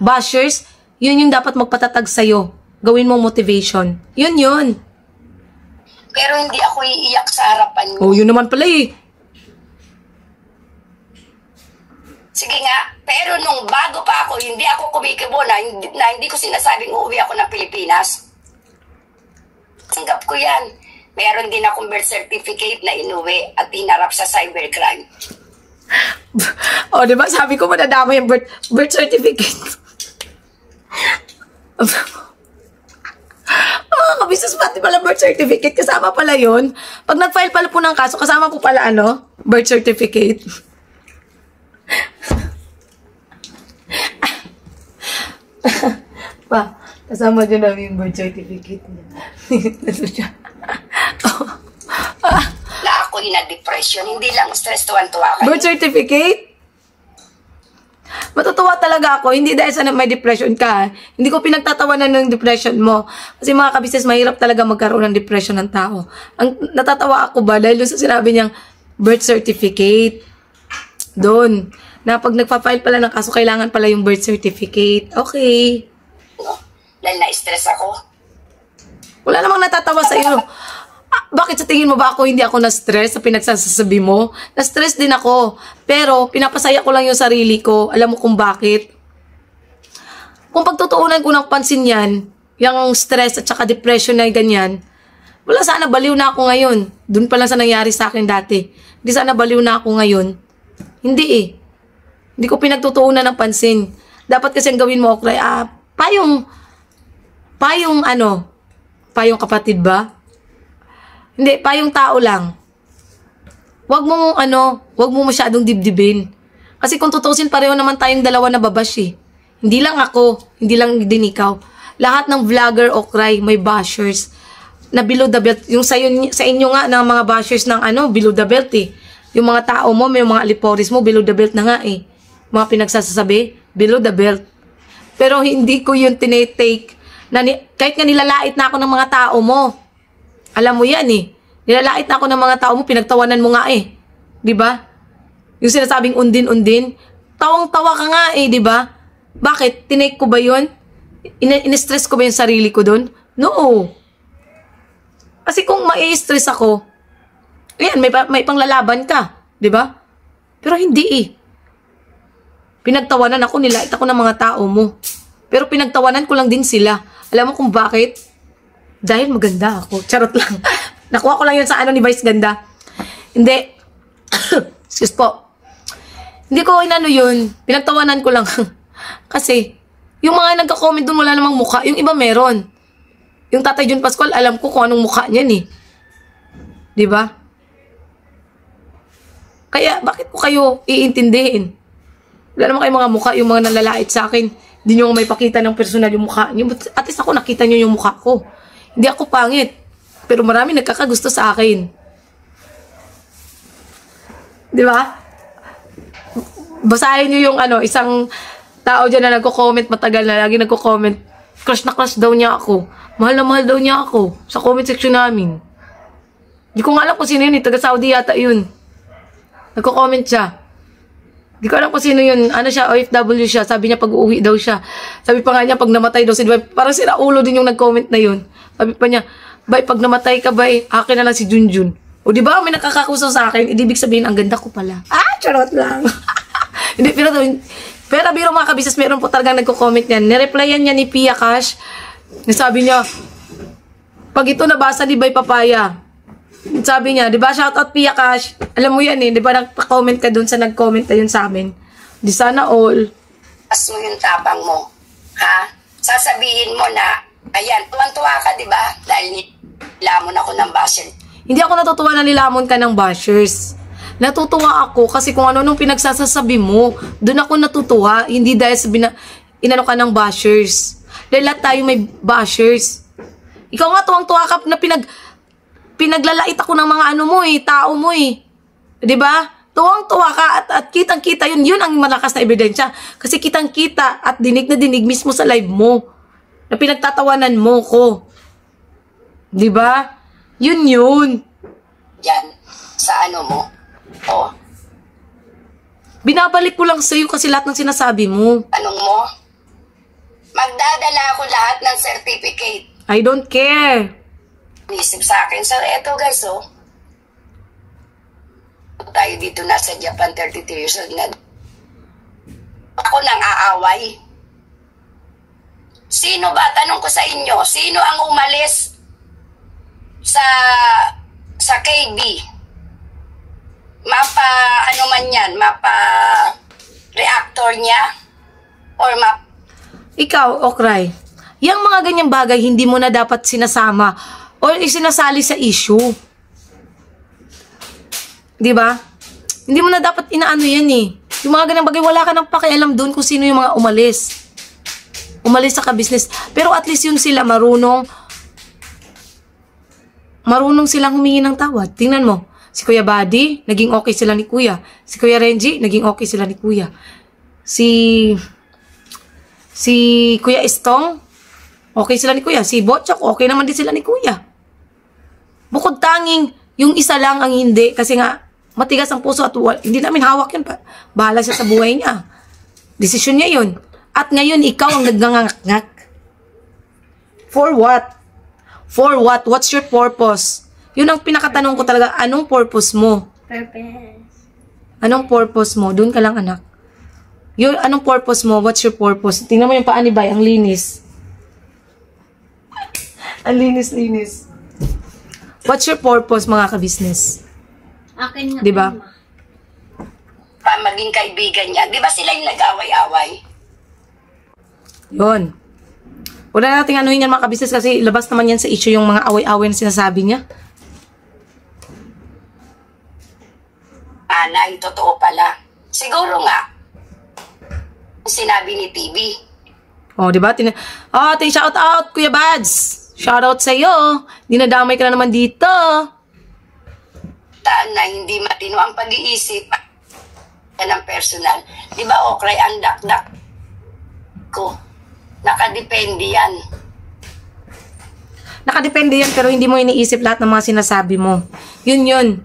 Bashers, yun yung dapat magpatatag sa'yo. Gawin mo motivation. Yun. Pero hindi ako iiyak sa harapan mo. Oh, yun naman pala eh. Sige nga, pero nung bago pa ako, hindi ako kumikibo na hindi ko sinasabing uuwi ako ng Pilipinas. Tanggap ko yan. Meron din akong birth certificate na inuwi at hinarap sa cybercrime. O, diba? Sabi ko madadama yung birth certificate. Kabisnes pati pala birth certificate. Kasama pala yun. Pag nag-file pala po ng kaso, kasama po pala birth certificate. Pa, kasama dyan namin yung birth certificate niya. Na ako'y na-depression. Hindi lang stress, tuwan-tuwa kayo. Birth certificate? Matutuwa talaga ako. Hindi dahil sa may depression ka. Hindi ko pinagtatawanan ng depression mo. Kasi mga kabisnes, mahirap talaga magkaroon ng depression ng tao. Ang natatawa ako ba dahil sa sinabi niyang birth certificate. Doon. Na pag nagpa-file pala ng kaso, kailangan pala yung birth certificate. Okay. No? Dahil na-stress ako. Wala namang natatawa sa iyo. Bakit sa tingin mo ba hindi ako na-stress sa pinagsasabi mo? Na-stress din ako. Pero pinapasaya ko lang yung sarili ko. Alam mo kung bakit? Kung pagtutuunan ko ng pansin yan, yung stress at saka depression na ganyan, wala sana baliw na ako ngayon. Doon pa lang sa nangyari sa akin dati. Hindi sana baliw na ako ngayon. Hindi eh. Hindi ko pinagtutuunan ng pansin. Dapat kasi ang gawin mo, okay, payong kapatid ba? Hindi, payong tao lang. Wag mo masyadong dibdibin. Kasi kung tutusin, pareho naman tayong dalawa na babash eh. Hindi lang ako, hindi lang din ikaw. Lahat ng vlogger o cry, may bashers na below the belt. Yung sa inyo nga ng mga bashers ng below the belt eh. Yung mga tao mo, may mga aliporis mo, below the belt na nga eh. Mga pinagsasabi, below the belt. Pero hindi ko yun tinetake. Kahit nga nilalait na ako ng mga tao mo. Alam mo yan eh. Nilalait na ako ng mga tao mo, pinagtawanan mo nga eh. Diba? Yung sinasabing undin-undin, tawang-tawa ka nga eh, diba? Bakit? Tinake ko ba yun? In-stress ko ba yung sarili ko dun? No. Kasi kung mai-stress ako, ayan, may panglalaban ka. 'Di ba? Pero hindi eh. Pinagtawanan ako, nilait ako ng mga tao mo. Pero pinagtawanan ko lang din sila. Alam mo kung bakit? Dahil maganda ako. Charot lang. Nakuha ko lang yun sa ano ni Vice Ganda. Hindi. Excuse po. Hindi ko inano yun. Pinagtawanan ko lang. Kasi, yung mga nagka-comment dun wala namang mukha. Yung iba meron. Yung Tatay Jun Pascual, alam ko kung anong mukha niyan eh. Diba? Kaya, bakit ko kayo iintindihin? Wala naman kayong mga mukha, yung mga nalalait sa akin. Hindi nyo may pakita ng personal yung mukha nyo. At least ako, nakita nyo yung mukha ko. Hindi ako pangit. Pero marami nagkakagusto sa akin. Diba? Basahin nyo yung ano, isang tao dyan na nagko-comment, matagal na, lagi nagko-comment. Crush na crush daw niya ako. Mahal na mahal daw niya ako. Sa comment section namin. Hindi ko nga alam kung sino yun eh. Taga Saudi yata yun. Nagko-comment siya. Di ko alam kung sino yun. Ano siya, OFW siya. Sabi niya pag-uwi daw siya. Sabi pa nga niya pag namatay daw si Bay. Parang sila ulo din yung nag-comment na yun. Sabi pa niya, Bay, pag namatay ka, Bay, akin na lang si Junjun. O di ba may nakakakusaw sa akin? Ibig sabihin, ang ganda ko pala. Charot lang. Hindi, pero biro mga kabisnes, meron po talagang nagko-comment yan. Nireplyan niya ni Pia Cash. Sabi niya, pag ito nabasa ni Bay Papaya, sabi niya, di ba, shoutout Pia Cash. Alam mo yan eh, di ba, nagpa-comment ka dun sa nag-comment na yun sa amin. Di sana all. As mo yung tapang mo. Ha? Sasabihin mo na, ayan, tuwan-tuwa ka, di ba? Dahil nilamon ako ng basher. Hindi ako natutuwa na nilamon ka ng bashers. Natutuwa ako kasi kung ano nung pinagsasasabi mo, doon ako natutuwa. Hindi dahil sa inano ka ng bashers. Dahil lahat tayo may bashers. Ikaw nga tuwang-tuwa ka na pinaglalait ako ng mga ano mo eh, tao mo eh. 'Di ba? Tuwang-tuwa ka at kitang-kita yun. Yun ang malakas na ebidensya. Kasi kitang-kita at dinig na dinig mismo sa live mo. Na pinagtatawanan mo ko. 'Di ba? Yun. Yan. Sa ano mo. O. Binabalik ko lang sa'yo kasi lahat ng sinasabi mo. Anong mo? Magdadala ako lahat ng certificate. I don't care. Isip sa akin. So, eto guys, oh. Tayo dito nasa Japan, 32 years old na. Ako nang aaway. Sino ba? Tanong ko sa inyo. Sino ang umalis sa KB? Mapa, ano man yan? Mapa reactor niya? Or Ikaw, Okray, yung mga ganyang bagay, hindi mo na dapat sinasama o isinasali sa issue. Di ba? Hindi mo na dapat inaano yan eh. Yung mga ganyang bagay, wala ka nang pakialam doon kung sino yung mga umalis. Umalis sa ka-business. Pero at least yun sila marunong silang humingi ng tawad. Tingnan mo, si Kuya Buddy, naging okay sila ni Kuya. Si Kuya Renji, naging okay sila ni Kuya. Si Kuya Estong, okay sila ni Kuya. Si Botchok, okay naman din sila ni Kuya. Bukod tanging, yung isa lang ang hindi. Kasi nga, matigas ang puso at hindi namin hawak yun. Bahala siya sa buhay niya. Desisyon niya yun. At ngayon, ikaw ang naggangangak. For what? For what? What's your purpose? Yun ang pinakatanong ko talaga. Anong purpose mo? Purpose. Anong purpose mo? Doon ka lang, anak. Yun, anong purpose mo? What's your purpose? Tingnan mo yung paa ni Bay. Ang linis. Ang linis. What's your purpose, mga ka-business? Akin nga. Diba? maging kaibigan niya? Di ba sila yung nag-away-away? Yun. Wala nating anuhin yan mga kabisnes kasi labas naman yan sa issue yung mga away-away na sinasabi niya. Anay, totoo pala. Siguro nga, sinabi ni TV. Oh, di ba? Ating shout out, Kuya Bads. Shout out sa iyo. Dinadamay ka na naman dito. Na hindi matino ang pag-iisip ng personal. Di ba, Okray, ang dakdak ko. Nakadepende yan. Nakadepende yan pero hindi mo iniisip lahat ng mga sinasabi mo. Yun.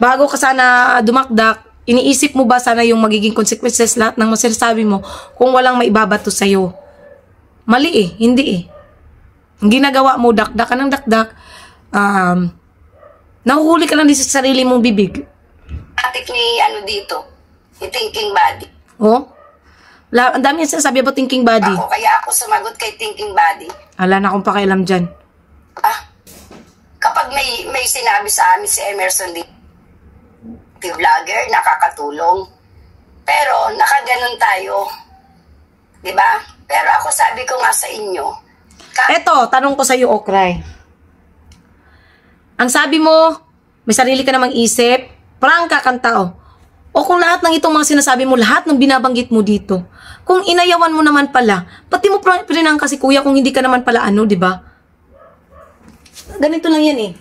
Bago ka sana dumakdak, iniisip mo ba sana yung magiging consequences lahat ng mga sinasabi mo kung walang maibabato sa'yo? Mali eh, hindi eh. Ang ginagawa mo, dakdak ka ng dakdak, nahuhuli ka lang din sa sarili mong bibig. atik ni ano dito, ni Thinking Body. Oh? Ang dami yung sinasabi about thinking body. Kaya ako sumagot kay Thinking Body. Ala na akong pakialam dyan. Kapag may sinabi sa amin si Emerson dito, vlogger, nakakatulong. Pero nakaganon tayo. Diba? Pero ako sabi ko nga sa inyo. Eto, tanong ko sa iyo, Okray. Ang sabi mo, may sarili ka namang isip, prangka kang tao. O kung lahat ng itong mga sinasabi mo, lahat ng binabanggit mo dito, kung inayawan mo naman pala, pati mo pinang kasi kuya kung hindi ka naman pala ano, di ba? Ganito lang yan eh.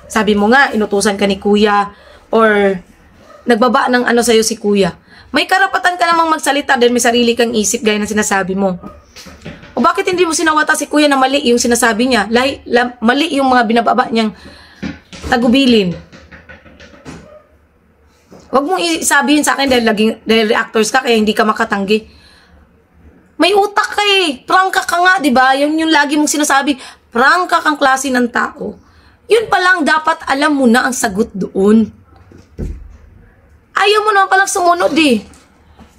Sabi mo nga, inutusan ka ni kuya, or nagbaba ng ano sa'yo si kuya. May karapatan ka namang magsalita dahil may sarili kang isip gaya na sinasabi mo. O bakit hindi mo sinawata si kuya na mali yung sinasabi niya? Mali yung mga binababa niyang tagubilin. Huwag mong isabihin sa akin dahil reactors ka kaya hindi ka makatanggi. May utak ka eh. Prangka ka nga, di ba? Yung lagi mong sinasabi, prangka kang klase ng tao. Yun pa lang, dapat alam mo na ang sagot doon. Ayaw mo naman palang sumunod eh.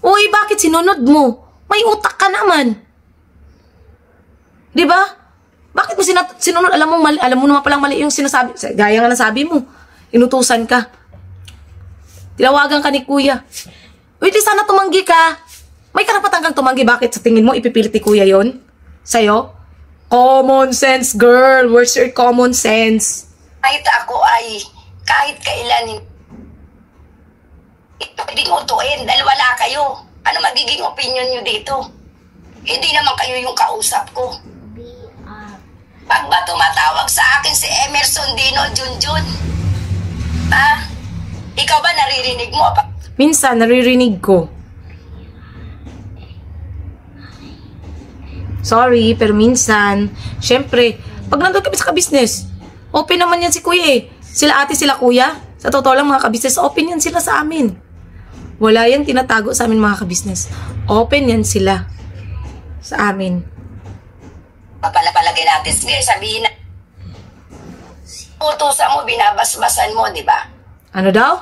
Uy, bakit sinunod mo? May utak ka naman. Di ba? Bakit mo sinunod? Alam mo naman palang mali yung sinasabi. Gaya nga nasabi mo. Inutusan ka. Tinawagan ka ni kuya. Uy, di sana tumanggi ka. May karapatan kang tumanggi. Bakit sa tingin mo ipipilit ni kuya yon sa'yo? Common sense, girl. Where's your common sense? Kahit ako ay, kahit kailan, pwedeng utuin dahil wala kayo. Ano magiging opinion nyo dito? Hindi naman kayo yung kausap ko. Pag ba tumatawag sa akin si Emerson Dino Junjun? Ikaw ba naririnig mo? Minsan, naririnig ko. Sorry, pero minsan, syempre, pag nandun kami sa ka-business, open naman yan si kuya eh. Sila ate, sila kuya. Sa totoo lang mga ka-business, open yan sila sa amin. Wala yung tinatago sa amin mga ka-business. Open yan sila sa amin. Papalapalagay natin, sabihin na, utusan mo, binabasbasan mo, di ba? Ano daw?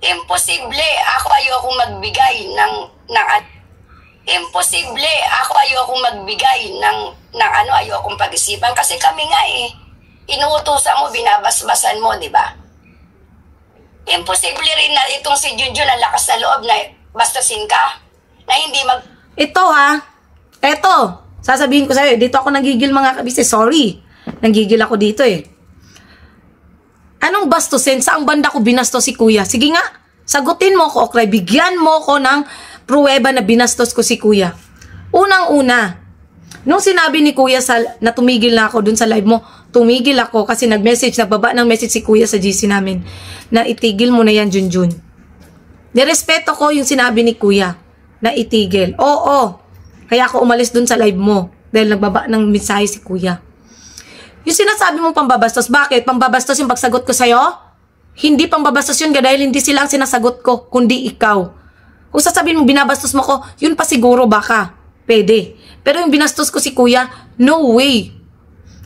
Imposible. Ako ayokong magbigay ng imposible. Ako ayokong magbigay ng ano, ayokong pag-isipan. Kasi kami nga eh, inuutosan mo, binabasbasan mo, di ba? Imposible rin na itong si Junjun ang lakas na loob na bastasin ka. Na hindi Ito ha. Ito. Sasabihin ko sa'yo, dito ako nagigil mga kabisnes. Sorry. Nagigil ako dito eh. Anong bastusin? Saang banda ko binastos si kuya? Sige nga, sagutin mo ko, Okray. Bigyan mo ko ng pruweba na binastos ko si kuya. Unang-una, nung sinabi ni kuya na tumigil na ako dun sa live mo, tumigil ako kasi nagbaba ng message si kuya sa GC namin na itigil mo na yan, Junjun. Nirespeto ko yung sinabi ni kuya na itigil. Oo, kaya ako umalis dun sa live mo dahil nagbaba ng mensahe si kuya. Yung sinasabi mong pambabastos, bakit? Pambabastos yung pagsagot ko sa'yo? Hindi pambabastos yun dahil hindi sila ang sinasagot ko, kundi ikaw. Kung sasabihin mo binabastos mo ko, yun pa siguro baka. Pwede. Pero yung binastos ko si kuya, no way.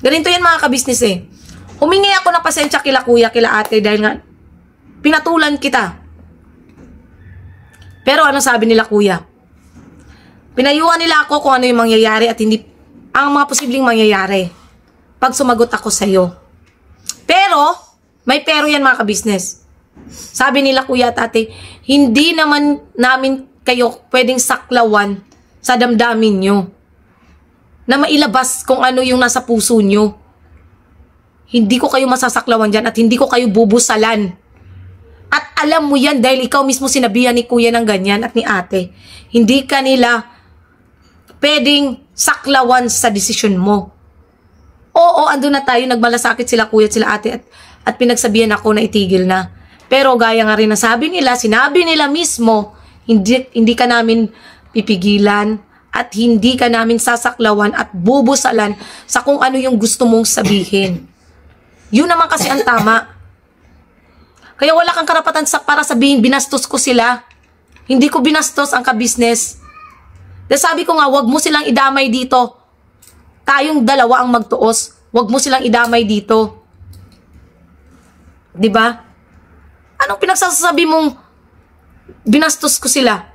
Ganito yan mga kabisnes eh. Humingi ako na pasensya kila kuya, kila ate dahil nga pinatulan kita. Pero ano sabi nila kuya? Pinayuhan nila ako kung ano yung mangyayari at hindi ang mga posibleng mangyayari pag sumagot ako sa'yo. Pero, may pero yan mga kabisnes. Sabi nila kuya at ate, hindi naman namin kayo pwedeng saklawan sa damdamin nyo. Na mailabas kung ano yung nasa puso nyo. Hindi ko kayo masasaklawan dyan at hindi ko kayo bubusalan. At alam mo yan dahil ikaw mismo sinabihan ni kuya ng ganyan at ni ate. Hindi ka nila pwedeng saklawan sa desisyon mo. Oo, andun na tayo, nagmalasakit sila kuya at sila ate at pinagsabihan ako na itigil na. Pero gaya nga rin na sinabi nila mismo, hindi ka namin pipigilan at hindi ka namin sasaklawan at bubusalan sa kung ano yung gusto mong sabihin. Yun naman kasi ang tama. Kaya wala kang karapatan para sabihin binastos ko sila. Hindi ko binastos ang ka-business. Dahil sabi ko nga, wag mo silang idamay dito. Tayong dalawa ang magtuos. Wag mo silang idamay dito. 'Di ba? Ano anong pinagsasabi mong binastos ko sila?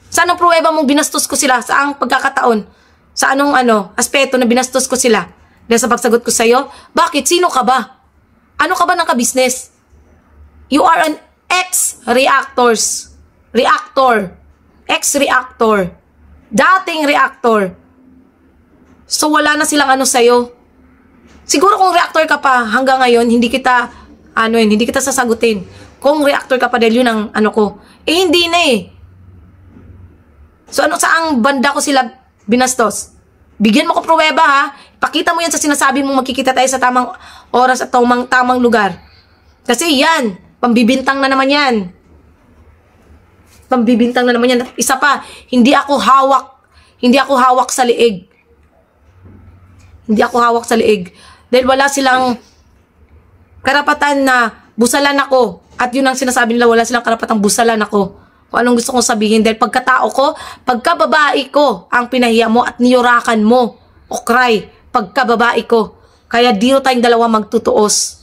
Saan ang pruweba mong binastos ko sila? Saang pagkakataon? Sa anong aspeto na binastos ko sila? Dahil sa pagsagot ko sa'yo? Bakit? Sino ka ba? Ano ka ba ng kabisnes? You are an ex-reactor. Ex-reactor. Dating reactor. So wala na silang sa'yo. Siguro kung reactor ka pa hanggang ngayon, hindi kita sasagutin. Kung reactor ka pa dahil yun ang ko. Hindi na eh. So saang banda ko sila binastos? Bigyan mo ko pruweba ha. Pakita mo yan sa sinasabi mong magkikita tayo sa tamang oras at tamang lugar. Kasi yan, pambibintang na naman yan. Pambibintang na naman yan. Isa pa, hindi ako hawak sa liig. Hindi ako hawak sa liig. Dahil wala silang karapatan na busalan ako. At yun ang sinasabi nila, wala silang karapatang busalan ako. Kung anong gusto kong sabihin. Dahil pagkatao ko, pagkababae ko, ang pinahiya mo at niyurakan mo. O cry, pagkababae ko. Kaya dito tayong dalawa magtutuos.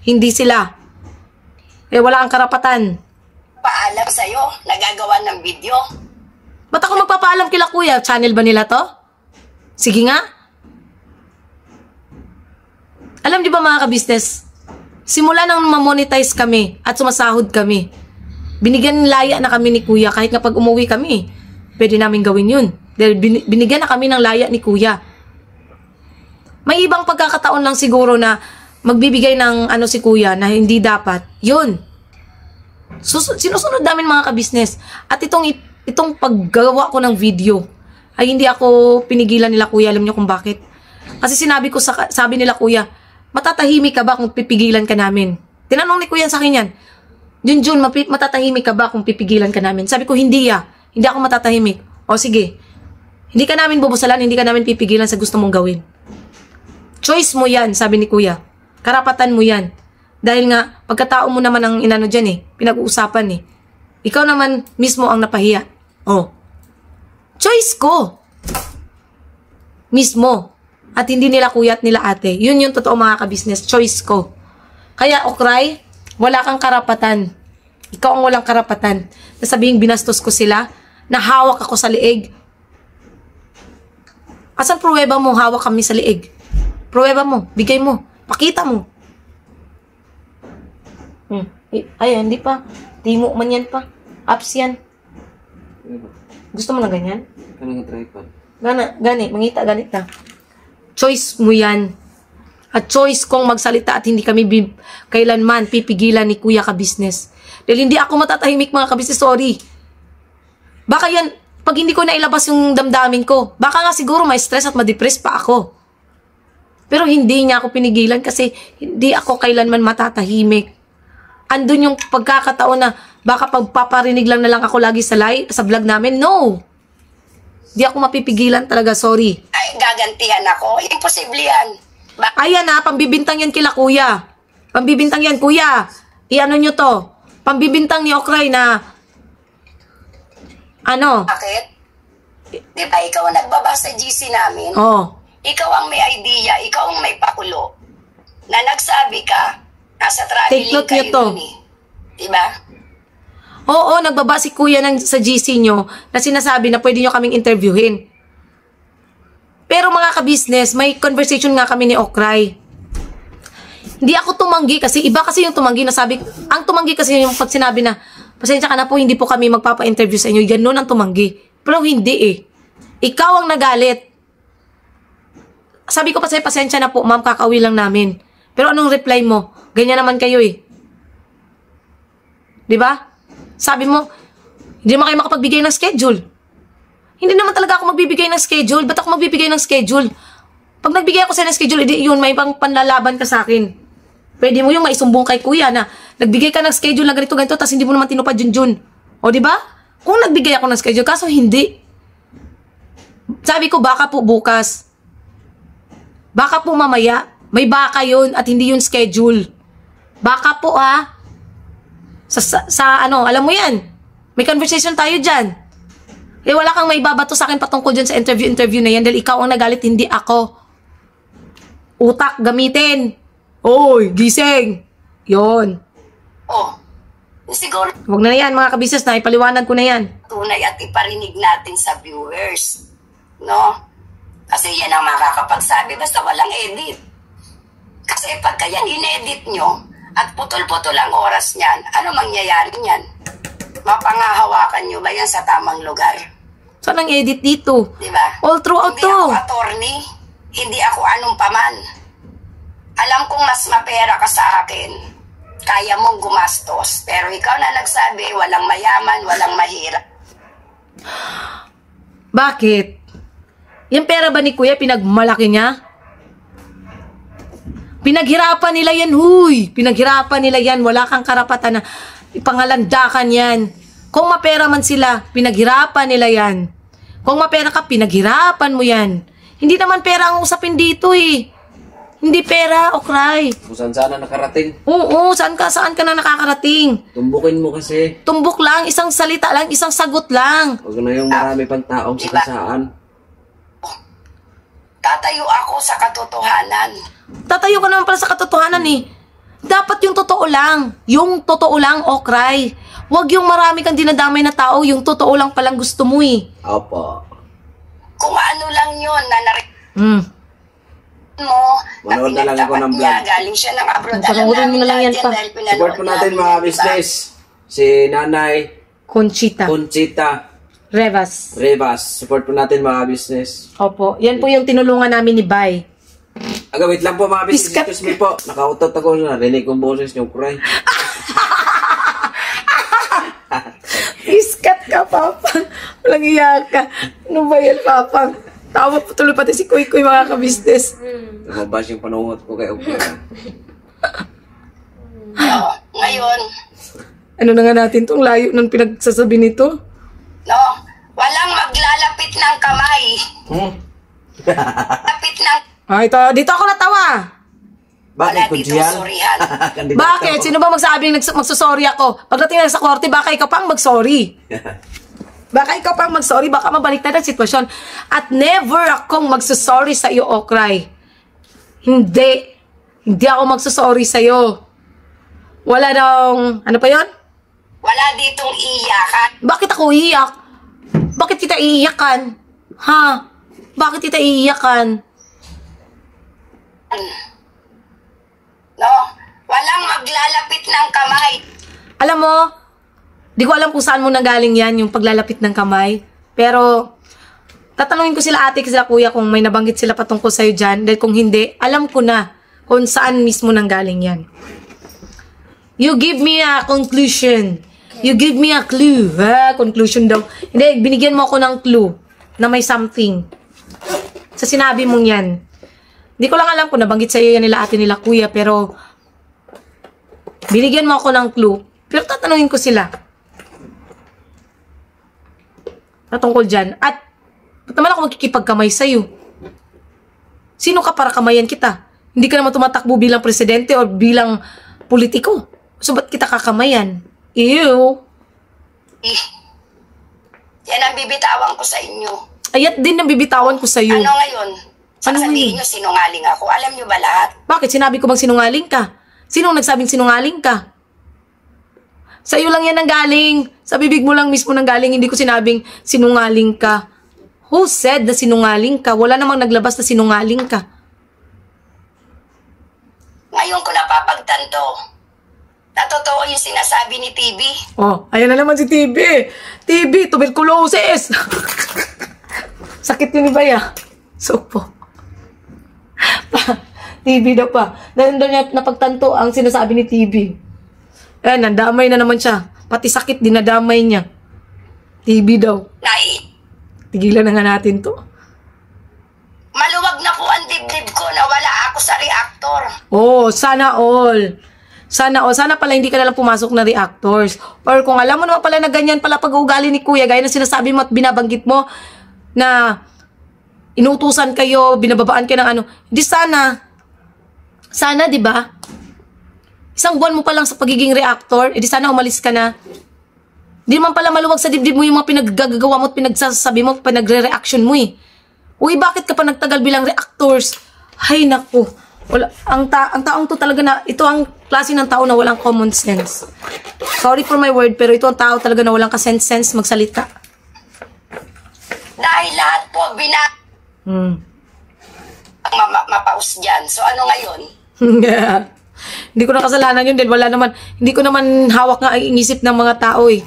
Hindi sila. Eh wala ang karapatan. Paalam sa'yo, nagagawa ng video. Ba't ako magpapaalam kila kuya? Channel ba nila to? Sige nga. Alam di ba mga kabisnes, simula nang ma-monetize kami at sumasahod kami, binigyan laya na kami ni kuya kahit nga pag umuwi kami, pwede namin gawin yun. Dahil binigyan na kami ng laya ni kuya. May ibang pagkakataon lang siguro na magbibigay ng si kuya na hindi dapat. Yun. Sinusunod namin mga kabisnes. At itong paggawa ko ng video ay hindi ako pinigilan nila kuya. Alam niyo kung bakit? Kasi sabi nila kuya, matatahimik ka ba kung pipigilan ka namin? Tinanong ni kuya sa akin yan. Junjun, matatahimik ka ba kung pipigilan ka namin? Sabi ko, hindi Hindi ako matatahimik. O sige. Hindi ka namin bubusalan, hindi ka namin pipigilan sa gusto mong gawin. Choice mo yan, sabi ni kuya. Karapatan mo yan. Dahil nga, pagkatao mo naman ang inano dyan pinag-uusapan Ikaw naman mismo ang napahiya. Oh. Choice ko. Mismo. At hindi nila kuya at nila ate. Yun yung totoo mga kabisnes. Choice ko. Kaya, Okray, wala kang karapatan. Ikaw ang walang karapatan. Nasabing binastos ko sila, nahawak ako sa liig. Asan pruweba mo hawak kami sa liig? Pruweba mo, bigay mo, pakita mo. Ay, hindi pa. Timo man yan pa. Apps yan. Gusto mo na ganyan? Kanang tripod. Gani, mangita, ganit na. Choice mo yan. At choice kong magsalita at hindi kami kailanman pipigilan ni kuya ka-business. Dahil hindi ako matatahimik mga ka-business, sorry. Baka yan, pag hindi ko nailabas yung damdamin ko, baka nga siguro may stress at ma-depress pa ako. Pero hindi niya ako pinigilan kasi hindi ako kailanman matatahimik. Andun yung pagkakataon na baka pagpaparinig lang na lang ako lagi sa vlog namin. No! Hindi ako mapipigilan talaga, sorry. Ay, gagantihan ako. Imposible yan. Ayan pambibintang yan kila kuya. Pambibintang yan, kuya. Iano nyo to? Pambibintang ni Okray na Bakit? Di ba ikaw ang nagbabasa GC namin? Oh. Ikaw ang may idea, ikaw ang may pakulo. Na nagsabi ka, nasa Take traveling note kayo nyo to. dun Diba? Oo, nagbaba si kuya sa GC nyo na sinasabi na pwede nyo kaming interviewin. Pero mga ka-business, may conversation nga kami ni Okray. Hindi ako tumanggi kasi iba kasi yung tumanggi na sabi, ang tumanggi kasi yung pag sinabi na, pasensya ka na po, hindi po kami magpapa-interview sa inyo. Yan nun ang tumanggi. Pero hindi Ikaw ang nagalit. Sabi ko pa sa'yo, pasensya na po, ma'am, kakauwi lang namin. Pero anong reply mo? Ganyan naman kayo Diba? Sabi mo, hindi naman kayo makapagbigay ng schedule. Hindi naman talaga ako magbibigay ng schedule. Ba't ako magbibigay ng schedule? Pag nagbigay ako sa'yo ng schedule, yun, may pang panlalaban ka sa akin. Pwede mo yung maisumbong kay kuya na nagbigay ka ng schedule na ganito, tapos hindi mo naman tinupad yun. O diba? Kung nagbigay ako ng schedule, kaso hindi. Sabi ko, baka po bukas. Baka po mamaya. May baka yun at hindi yun schedule. Baka po alam mo yan. May conversation tayo dyan. Wala kang may babato sa akin patungkol dyan sa interview na yan dahil ikaw ang nagalit, hindi ako. Utak, gamitin. Oy, gising. Yon. Oh, siguro Huwag na yan, mga kabisnes, na ipaliwanag ko na yan. tunay at iparinig natin sa viewers. No? Kasi yan ang makakapagsabi basta walang edit. Kasi pagka yan inedit nyo at putol-putol ang oras niyan, ano mangyayari niyan? Mapangahawakan nyo ba yan sa tamang lugar? Saan ang edit dito? Di ba? All throughout Hindi to. ako attorney, hindi ako anong paman. Alam kong mas mapera ka sa akin. Kaya mong gumastos. Pero ikaw na nagsabi, walang mayaman, walang mahirap. Bakit? Yung pera ba ni Kuya pinagmalaki niya? Pinaghirapan nila yan, huy! Pinaghirapan nila yan. Wala kang karapatan na ipangalandakan yan. Kung mapera man sila, pinaghirapan nila yan. Kung mapera ka, pinaghirapan mo yan. Hindi naman pera ang usapin dito eh. Hindi pera, okray. Kung saan sana nakarating. Oo, saan ka na nakakarating? Tumbukin mo kasi. Tumbok lang, isang salita lang, isang sagot lang. Huwag na yung marami pang taong Diba? sakasaan. Tatayo ako sa katotohanan. Tatayo ka naman pala sa katotohanan eh. Dapat yung totoo lang. Yung totoo lang, okray. Huwag yung marami kang dinadamay na tao, yung totoo lang palang gusto mo eh. Opo. Kung ano lang yun na Hmm. mo, Manood na lang ako ng niya, vlog. galing siya ng abroad. Panoorin mo na lang yan pa. Support po natin mga business. Si Nanay Conchita. Conchita Revas. Revas. Support po natin mga business. Opo. Yan po yung tinulungan namin ni Bay. Aga, wait lang po mga business. Piskat. Excuse me po. Nakautot ako na. Rinig kong boses yung cry. Iskat ka, Papang. Walang iyak ka. Ano ba yan, Papang? Tawa po tuloy pati si Kuy Kuy, mga kabisnes. Tumabas yung panuhot ko kay Opera. No, ngayon, Ano na nga natin tong layo ng pinagsasabi nito? no, walang maglalapit ng kamay. Lapit ng Ay, dito ako natawa. Bakit wala ko ditong diyan? surihan. Bakit? Sino ba magsabing magsusorry ako? Pagdating na sa korte, baka ikaw pang magsorry. Baka ikaw pang magsorry, baka mabalik na ang sitwasyon. At never akong magsusorry sa iyo, Okray. Hindi. Hindi ako magsusorry sa iyo. Wala daw, ano pa yon? Wala ditong iyakan. Bakit ako iiyak? Bakit kita iiyakan? Ha? Bakit kita iiyakan? No, walang maglalapit ng kamay. Alam mo, di ko alam kung saan mo nanggaling yan, yung paglalapit ng kamay. Pero, tatanungin ko sila ate, sila kuya, kung may nabanggit sila patungkol sa'yo dyan. Dahil kung hindi, alam ko na kung saan mismo nanggaling yan. You give me a conclusion. You give me a clue. Conclusion daw. Hindi, binigyan mo ako ng clue na may something. Sa sinabi mong yan. Hindi ko lang alam kung nabanggit sa'yo yan nila ate nila kuya, pero binigyan mo ako ng clue. Pero tatanungin ko sila. Patungkol dyan. At ba't naman ako magkikipagkamay sa'yo? Sino ka para kamayan kita? Hindi ka naman tumatakbo bilang presidente o bilang politiko. So, ba't kita kakamayan? Ew. Yan ang bibitawan ko sa inyo. Ayat din ang bibitawan ko sa'yo. Ano ngayon? Sasabihin nyo sinungaling ako. Alam nyo ba lahat? Bakit? Sinabi ko bang sinungaling ka? Sinong nagsabing sinungaling ka? Sa iyo lang yan ang galing. Sa bibig mo lang mismo nang galing. Hindi ko sinabing sinungaling ka. Who said na sinungaling ka? Wala namang naglabas na sinungaling ka. Ngayon ko napapagtanto na totoo yung sinasabi ni TV. Oh, ayan na naman si TB. TB, tuberculosis. Sakit yun ni Baya. Sopo. TB daw pa. Nandun niya napagtanto ang sinasabi ni TB. Eh, nadamay na naman siya. Pati sakit din nadamay niya. TB daw. Tigilan na nga natin to. Maluwag na po ang dibdib ko na wala ako sa reactor. Oh, sana all. Sana all. Sana pala hindi ka nalang pumasok na reactors. Or kung alam mo naman pala na ganyan pala pag-uugali ni Kuya, gaya na sinasabi mo at binabanggit mo na inutusan kayo, binababaan kayo ng ano. Hindi sana. Sana, di ba? Isang buwan mo pa lang sa pagiging reactor, edi sana umalis ka na. Di man pala maluwag sa dibdib mo yung mga pinaggagawa mo at pinagsasabi mo, pinagre-reaction mo eh. Uy, bakit ka pa nagtagal bilang reactors? Hay naku, Wala, ang taong to talaga na, ito ang klase ng tao na walang common sense. Sorry for my word, pero ito ang tao talaga na walang ka-sense magsalita. Dahil lahat po mapaus dyan. So ano ngayon? Hindi ko na kasalanan yun din. Wala naman, hindi ko naman hawak nga ang isip ng mga tao eh.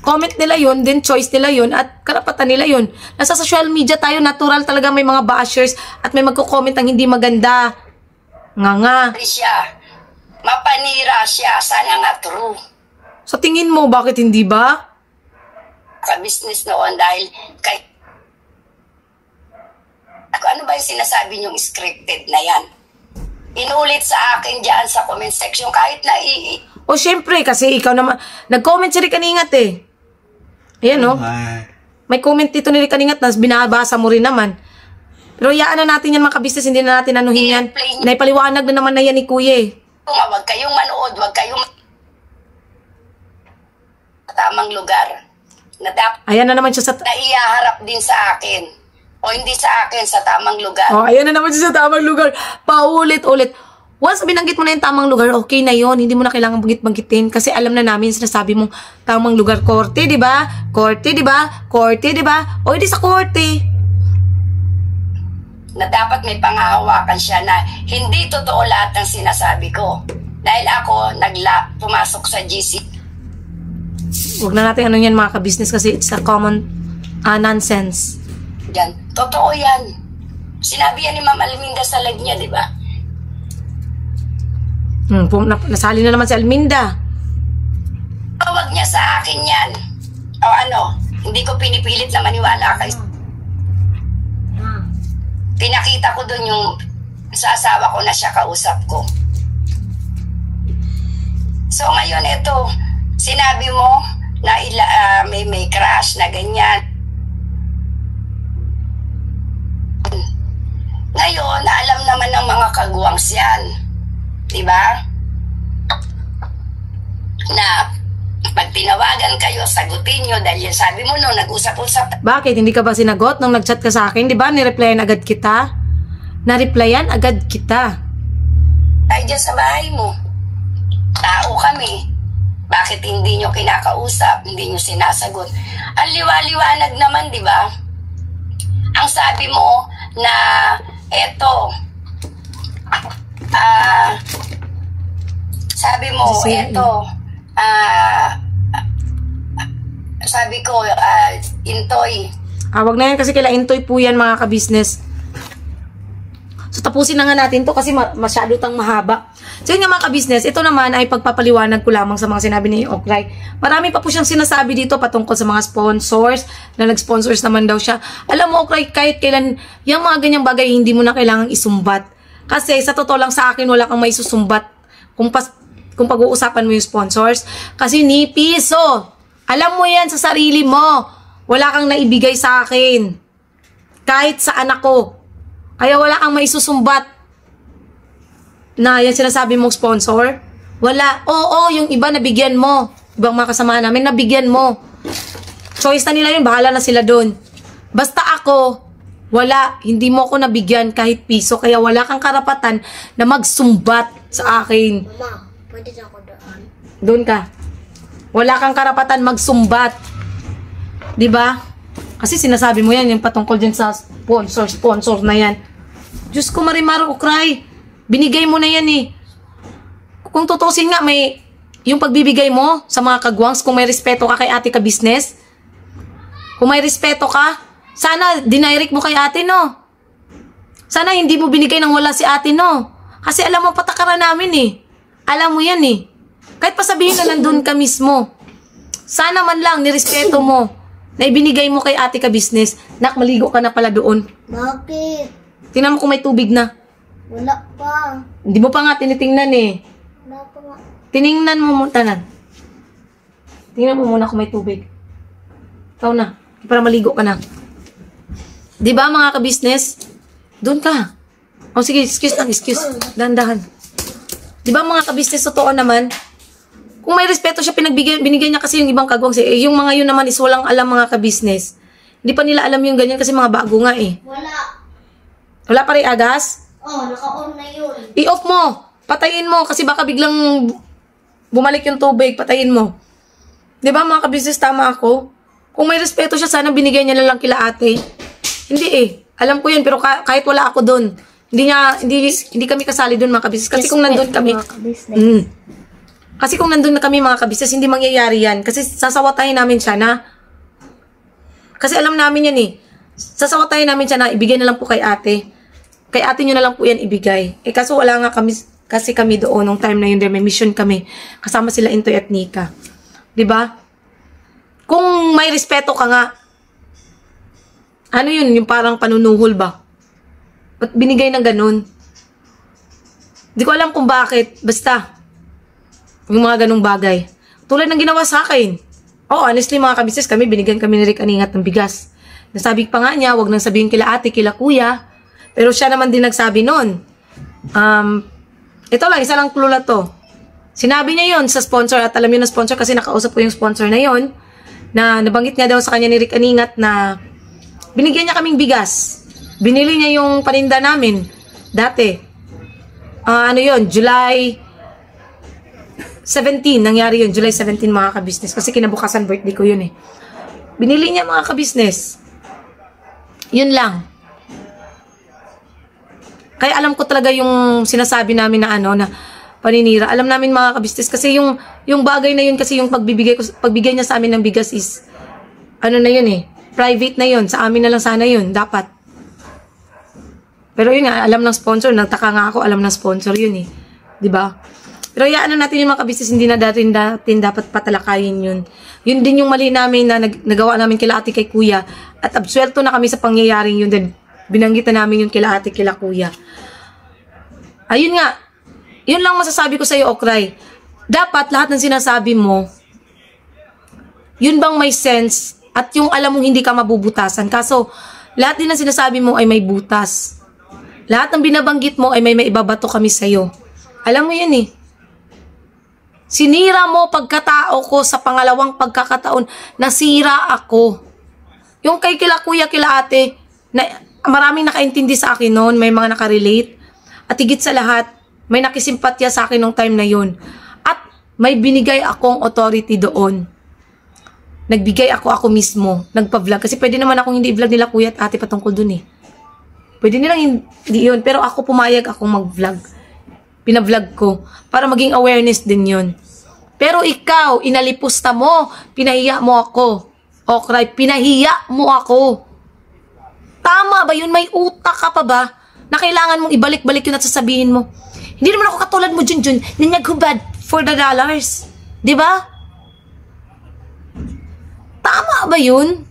Comment nila yun, then choice nila yun, at karapatan nila yun. Nasa social media tayo, natural talaga may mga bashers at may magko-comment ang hindi maganda. Nga. Siya, mapanira siya, sana nga true. Sa tingin mo, bakit hindi ba? Ka-business noon dahil kay... Ano ba yung sinasabi niyong scripted na yan? Inulit sa akin dyan sa comment section kahit na O syempre, kasi ikaw naman, nag-comment si Rick Kaningat eh. Ayan no? May comment dito ni Rick Kaningat na binabasa mo rin naman. Pero yaan na natin yan mga kabisnes, hindi na natin anuhin yan. Naipaliwanag na naman na yan ni Kuya eh. Huwag kayong manood, huwag kayong tamang lugar. Na dapat ayan na naman siya sa... na iyaharap din sa akin. O hindi sa akin, sa tamang lugar. Oh, ayan na naman siya sa tamang lugar. Paulit-ulit. Once binanggit mo na yung tamang lugar, okay na yon. Hindi mo na kailangan banggit-banggitin. Kasi alam na namin, sinasabi mong tamang lugar, korte, di ba? Korte, di ba? Korte, di ba? O hindi sa korte. Na dapat may panghahawakan siya na hindi totoo lahat ng sinasabi ko. Dahil ako, pumasok sa GC. Huwag na natin ano yan mga ka-business kasi it's a common nonsense. Yan. Totoo yan. Sinabi yan ni Ma'am Alminda sa live niya, di ba? Nasali na naman si Alminda. Huwag niya sa akin yan. O ano, hindi ko pinipilit na maniwala kay... Pinakita ko dun yung sa asawa ko na siya kausap ko. So ngayon ito, sinabi mo na may crush na ganyan. Ngayon, alam naman ng mga kagwangs yan. Diba? Na pag tinawagan kayo, sagutin nyo dahil sabi mo no, nag-usap-usap. Bakit? Hindi ka ba sinagot nung nag-chat ka sa akin? Diba? Nireplyan agad kita? Nareplyan agad kita. Tayo dyan sa bahay mo. Tao kami. Bakit hindi nyo kinakausap? Hindi nyo sinasagot? Ang liwa-liwanag naman, diba? Ang sabi mo na eto, sabi mo, eto, sabi ko, Intoy. Wag na yan kasi kila Intoy po yan mga ka-business. So tapusin na nga natin to kasi masyado tang mahaba. So yun nga mga ka-business, ito naman ay pagpapaliwanag ko lamang sa mga sinabi ni Okray. Marami pa po siyang sinasabi dito patungkol sa mga sponsors, na nag-sponsors naman daw siya. Alam mo Okray, kahit kailan, yung mga ganyang bagay hindi mo na kailangang isumbat. Kasi sa totoo lang sa akin, wala kang maisusumbat kung pag-uusapan mo yung sponsors. Kasi ni piso, alam mo yan sa sarili mo, wala kang naibigay sa akin. Kahit sa anak ko. Kaya wala kang maisusumbat na yan sinasabi mong sponsor. Wala. Oo, yung iba nabigyan mo. Ibang mga kasama namin, nabigyan mo. Choice na nila yun, bahala na sila doon. Basta ako, wala. Hindi mo ako nabigyan kahit piso. Kaya wala kang karapatan na magsumbat sa akin. Mama, pwede na ako doon. Doon ka. Wala kang karapatan magsumbat. Diba? Kasi sinasabi mo yan, yung patungkol dyan sa sponsor na yan. Diyos ko, Marimar Okray. Binigay mo na yan eh. Kung tutusin nga, may yung pagbibigay mo sa mga kagwangs, kung may respeto ka kay ate ka business, kung may respeto ka, sana dinirect mo kay ate, no? Sana hindi mo binigay nang wala si ate, no? Kasi alam mo, patakaran namin eh. Alam mo yan eh. Kahit pa sabihin na nandun ka mismo. Sana man lang, nirespeto mo na ibinigay mo kay ate ka business. Nak, maligo ka na pala doon. Bakit? Tingnan mo kung may tubig na. Wala pa. Hindi mo pa nga tinitingnan eh. Wala pa nga. Tiningnan mo muna, tanan. Tingnan mo muna kung may tubig. Ikaw na. Para maligo ka na. Diba mga ka-business? Doon ka. O sige, excuse lang, excuse. Dahan-dahan. Diba mga ka-business, totoo naman? Kung may respeto siya, binigyan niya kasi yung ibang kagwang. Yung mga yun naman is walang alam mga ka-business. Hindi pa nila alam yung ganyan kasi mga bago nga eh. Wala. Wala pa rin agas? Oh, naka-on na yun. I-off mo. Patayin mo kasi baka biglang bumalik yung tubig. Patayin mo. Di ba mga kabisnes, tama ako? Kung may respeto siya, sana binigay niya na lang kila ate. Hindi eh. Alam ko yun, pero kahit wala ako doon, hindi kami kasali doon mga kabisnes. Kasi kung nandun kami, kasi kung nandun na kami mga kabisnes, hindi mangyayari yan. Kasi sasawatayin namin siya na, kasi alam namin yan eh. Sasawatayin namin siya na ibigay na lang po kay ate. Kay ate nyo na lang po yan ibigay. Eh kaso wala nga kami, kasi kami doon, nung time na yun, may mission kami. Kasama sila Intoy at Nika. Diba? Kung may respeto ka nga, ano yun, yung parang panunuhol ba? Ba't binigay ng ganun? Di ko alam kung bakit. Basta, yung mga ganung bagay. Tulad ng ginawa sa akin. Oh, honestly mga kabisnes, binigyan kami ni Rick Aningat ng bigas. Nasabi pa nga niya, wag nang sabihin kila ate, kila kuya. Pero siya naman din nagsabi nun. Ito lang, isa lang clue to. Sinabi niya yon sa sponsor at alam yun na sponsor kasi nakausap ko yung sponsor na yon na nabanggit nga daw sa kanya ni Rick Aningat na binigyan niya kaming bigas. Binili niya yung paninda namin dati. Ano yon, July 17, nangyari yun, July 17 mga kabisnes. Kasi kinabukasan birthday ko yun eh. Binili niya mga kabisnes. Yun lang. Kaya alam ko talaga yung sinasabi namin na ano, na paninira. Alam namin mga kabisnes kasi yung bagay na yun kasi yung pagbigay niya sa amin ng bigas is ano na yun eh. Private na yun. Sa amin na lang sana yun. Dapat. Pero yun nga, alam ng sponsor. Nagtaka nga ako, alam ng sponsor yun eh. Diba? Pero ano natin yung mga kabisnes, hindi na datin dapat patalakayin yun. Yun din yung mali namin na nagawa namin kila ate kay kuya. At absuelto na kami sa pangyayaring yun. Then binanggit na namin yun kila ate kila kuya. Ayun nga. Yun lang masasabi ko sa iyo, Okray. Dapat lahat ng sinasabi mo, yun bang may sense at yung alam mong hindi ka mabubutasan. Kaso, lahat din ng sinasabi mo ay may butas. Lahat ng binabanggit mo ay may maibabato kami sa iyo. Alam mo yun eh. Sinira mo pagkatao ko sa pangalawang pagkakataon. Nasira ako. Yung kay kila kuya, kila ate, na maraming nakaintindi sa akin noon, may mga nakarelate. At higit sa lahat, may nakisimpatya sa akin nung time na yun. At may binigay akong authority doon. Nagbigay ako mismo. Nagpa-vlog. Kasi pwede naman akong hindi i-vlog nila kuya at ate patungkol dun eh. Pwede nilang hindi yun. Pero ako pumayag akong mag-vlog. Pina-vlog ko. Para maging awareness din yun. Pero ikaw, inalipusta mo. Pinahiya mo ako. Okray, pinahiya mo ako. Tama ba yun? May utak ka pa ba? Na kailangan mong ibalik-balik yun at sasabihin mo. Hindi naman ako katulad mo, Junjun, na naghubad for the dollars. Diba? Tama ba yun?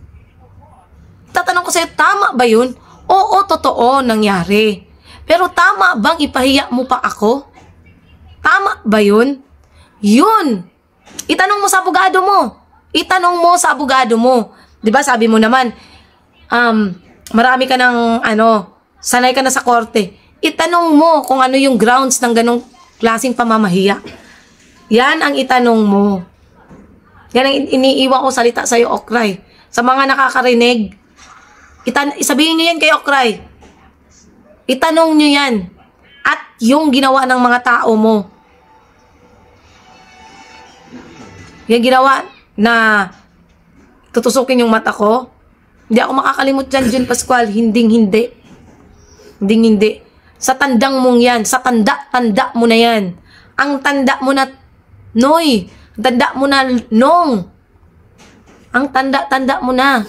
Tatanong ko sa'yo, tama ba yun? Oo, totoo, nangyari. Pero tama bang ipahiya mo pa ako? Tama ba yun? Yun! Itanong mo sa abogado mo. Itanong mo sa abogado mo. Diba, sabi mo naman, marami ka ng, sanay ka na sa korte. Itanong mo kung ano yung grounds ng ganong klaseng pamamahiya. Yan ang itanong mo. Yan ang iniiwan ko salita sa'yo, Okray. Sa mga nakakarinig, sabihin nyo yan kay Okray. Itanong nyo yan. At yung ginawa ng mga tao mo. Yung ginawa na tutusukin yung mata ko. Hindi ako makakalimot dyan, Jun Pascual. Hinding-hindi. Hinding-hindi. Sa tandang mong yan, sa tanda mo na yan. Ang tanda mo na, Noy. Ang tanda mo na, Nong. Ang tanda mo na.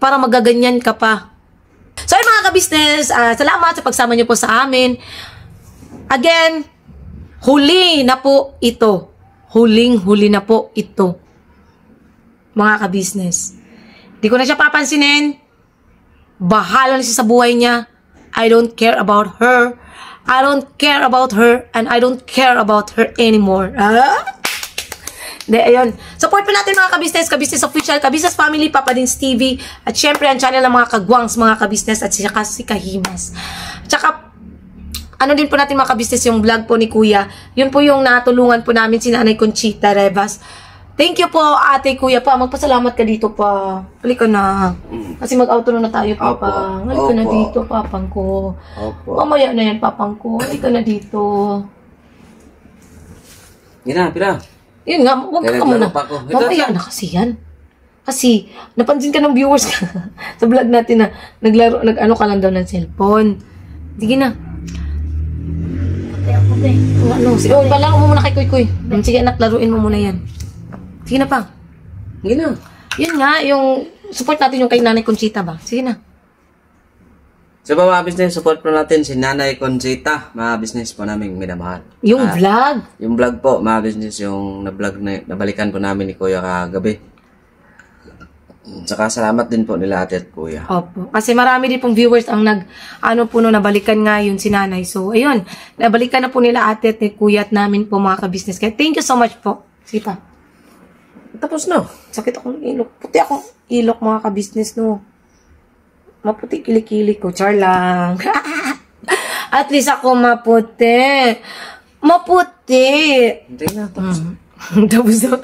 Para magaganyan ka pa. So yun mga kabisnes, salamat sa pagsama niyo po sa amin. Again, huli na po ito. Huling-huli na po ito. Mga kabisnes. Di ko na siya papansinin. Bahala na siya sa buhay niya. I don't care about her. I don't care about her. And I don't care about her anymore. Ayun. Support po natin mga kabisnes. Kabisnes Official, Kabisnes Family, Papa Dins TV. At syempre ang channel ng mga kagwangs, mga kabisnes. At saka si Kahimas. Tsaka, ano din po natin mga kabisnes yung vlog po ni Kuya. Yun po yung natulungan po namin si Nanay Conchita Revas. Thank you po, ate, kuya pa. Magpasalamat ka dito pa. Halika na. Kasi mag-auto na tayo, papa. Halika na dito, papang ko. Mamaya na yan, papang ko. Halika na dito. Gina, pira. Yun nga, huwag ka muna. Mamaya na kasi yan. Kasi, napansin ka ng viewers ka sa vlog natin na nag-ano ka lang daw ng cellphone. Sige na. Sige, bala mo muna kay Kuy. Sige anak, laruin mo muna yan. Sige na pa. Sige na. Yun nga, yung support natin yung kay Nanay Conchita ba? Sige na. So mga business, support po natin si Nanay Conchita. Mga business po namin minamahal. Yung vlog? Yung vlog po, mga business, yung nabalikan po namin ni Kuya kagabi. Saka salamat din po nila ate at kuya. Opo. Kasi marami din pong viewers ang nabalikan nga yun si Nanay. So, ayun. Nabalikan na po nila ate at kuya at namin po mga ka-business. Kaya thank you so much po. Sige pa. Tapos na. Sakit akong ilok. Puti akong ilok mga ka-business no. Maputi kilikili ko. Char lang. At least ako maputi. Maputi. Hindi na. Tapos. Tapos na.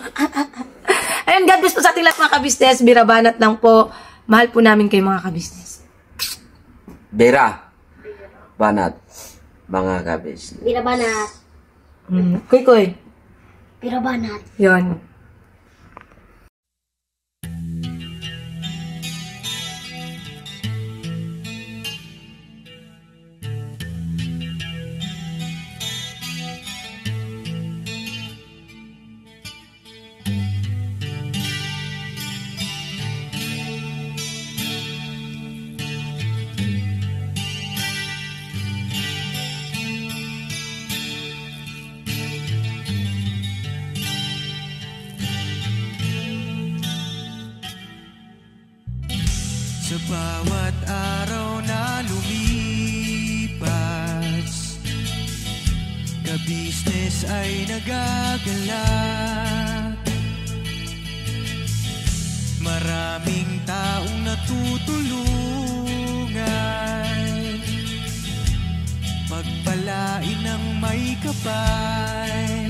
Ayun, God bless po sa ating lahat mga ka-business. Birabanat lang po. Mahal po namin kayo mga ka-business. Bira. Banat. Mga ka-business. Birabanat. Kuy. Birabanat. Yun. Sa bawat araw na lumipas, ka-business ay nagagalak. Maraming taong natutulungan, pagpalain ng may kapal.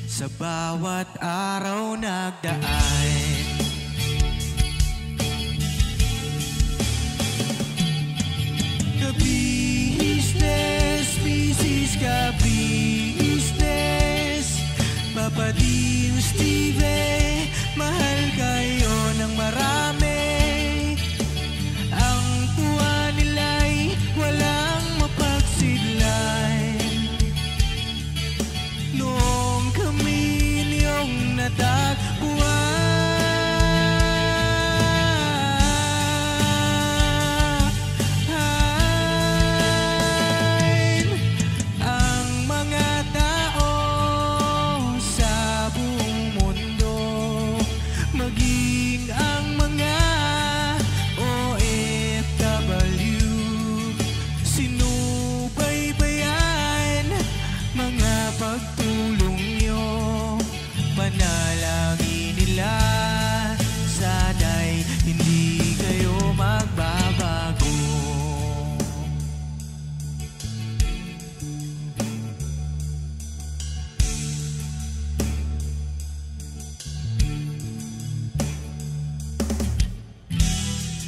Sa bawat araw nagdaan, business, Papa Din, Steve, mahal kayo ng marami. Ang tuwa nila'y walang mapagsidlan. Noong kami niyong natagpuan,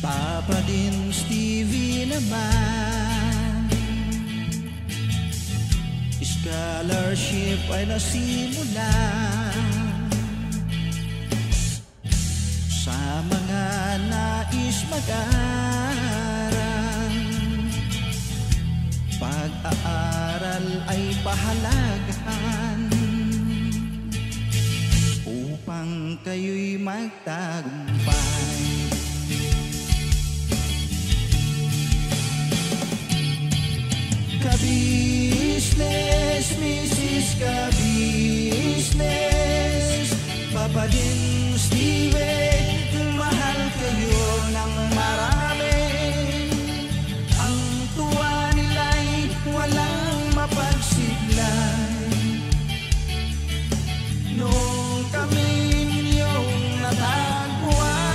Papa Din, Stevie naman, scholarship ay nasimulan. Sa mga nais mag-aral, pag-aaral ay pahalagahan upang kayo'y magtagumpay. Ka-business, Mrs. Ka-business, Papa Din, Steve, mahal kayo ng marami. Ang tuwa nila'y walang mapagsiglan. Noong kami ninyong natagpuan,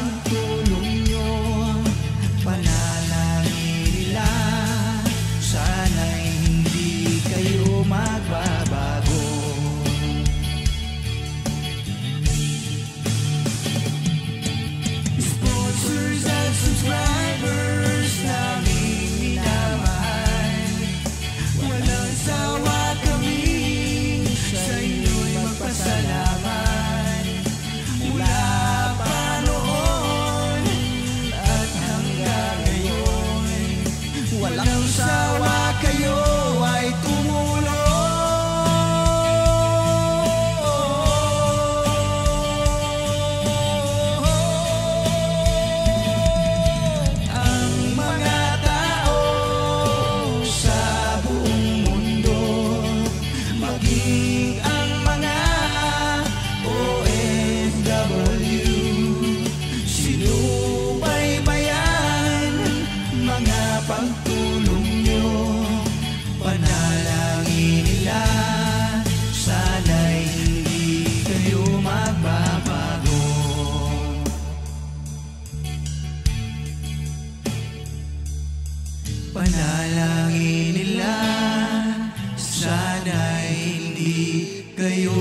pagtulong nyo. Panalangin nila, sana'y hindi kayo magbabago. Sponsors at subscribers naming minamahal, walang sawa kami sa inyo'y magpasalamat. Mula pa noon at hanggang ngayon, walang sawa kayo ay tumulong. Ang mga tao sa buong mundo, maging ang mga OFW, sinubaybayan mga pagtulong nyo. Panalangin nila, sana'y hindi kayo magbabago. Panalangin nila, sana'y hindi kayo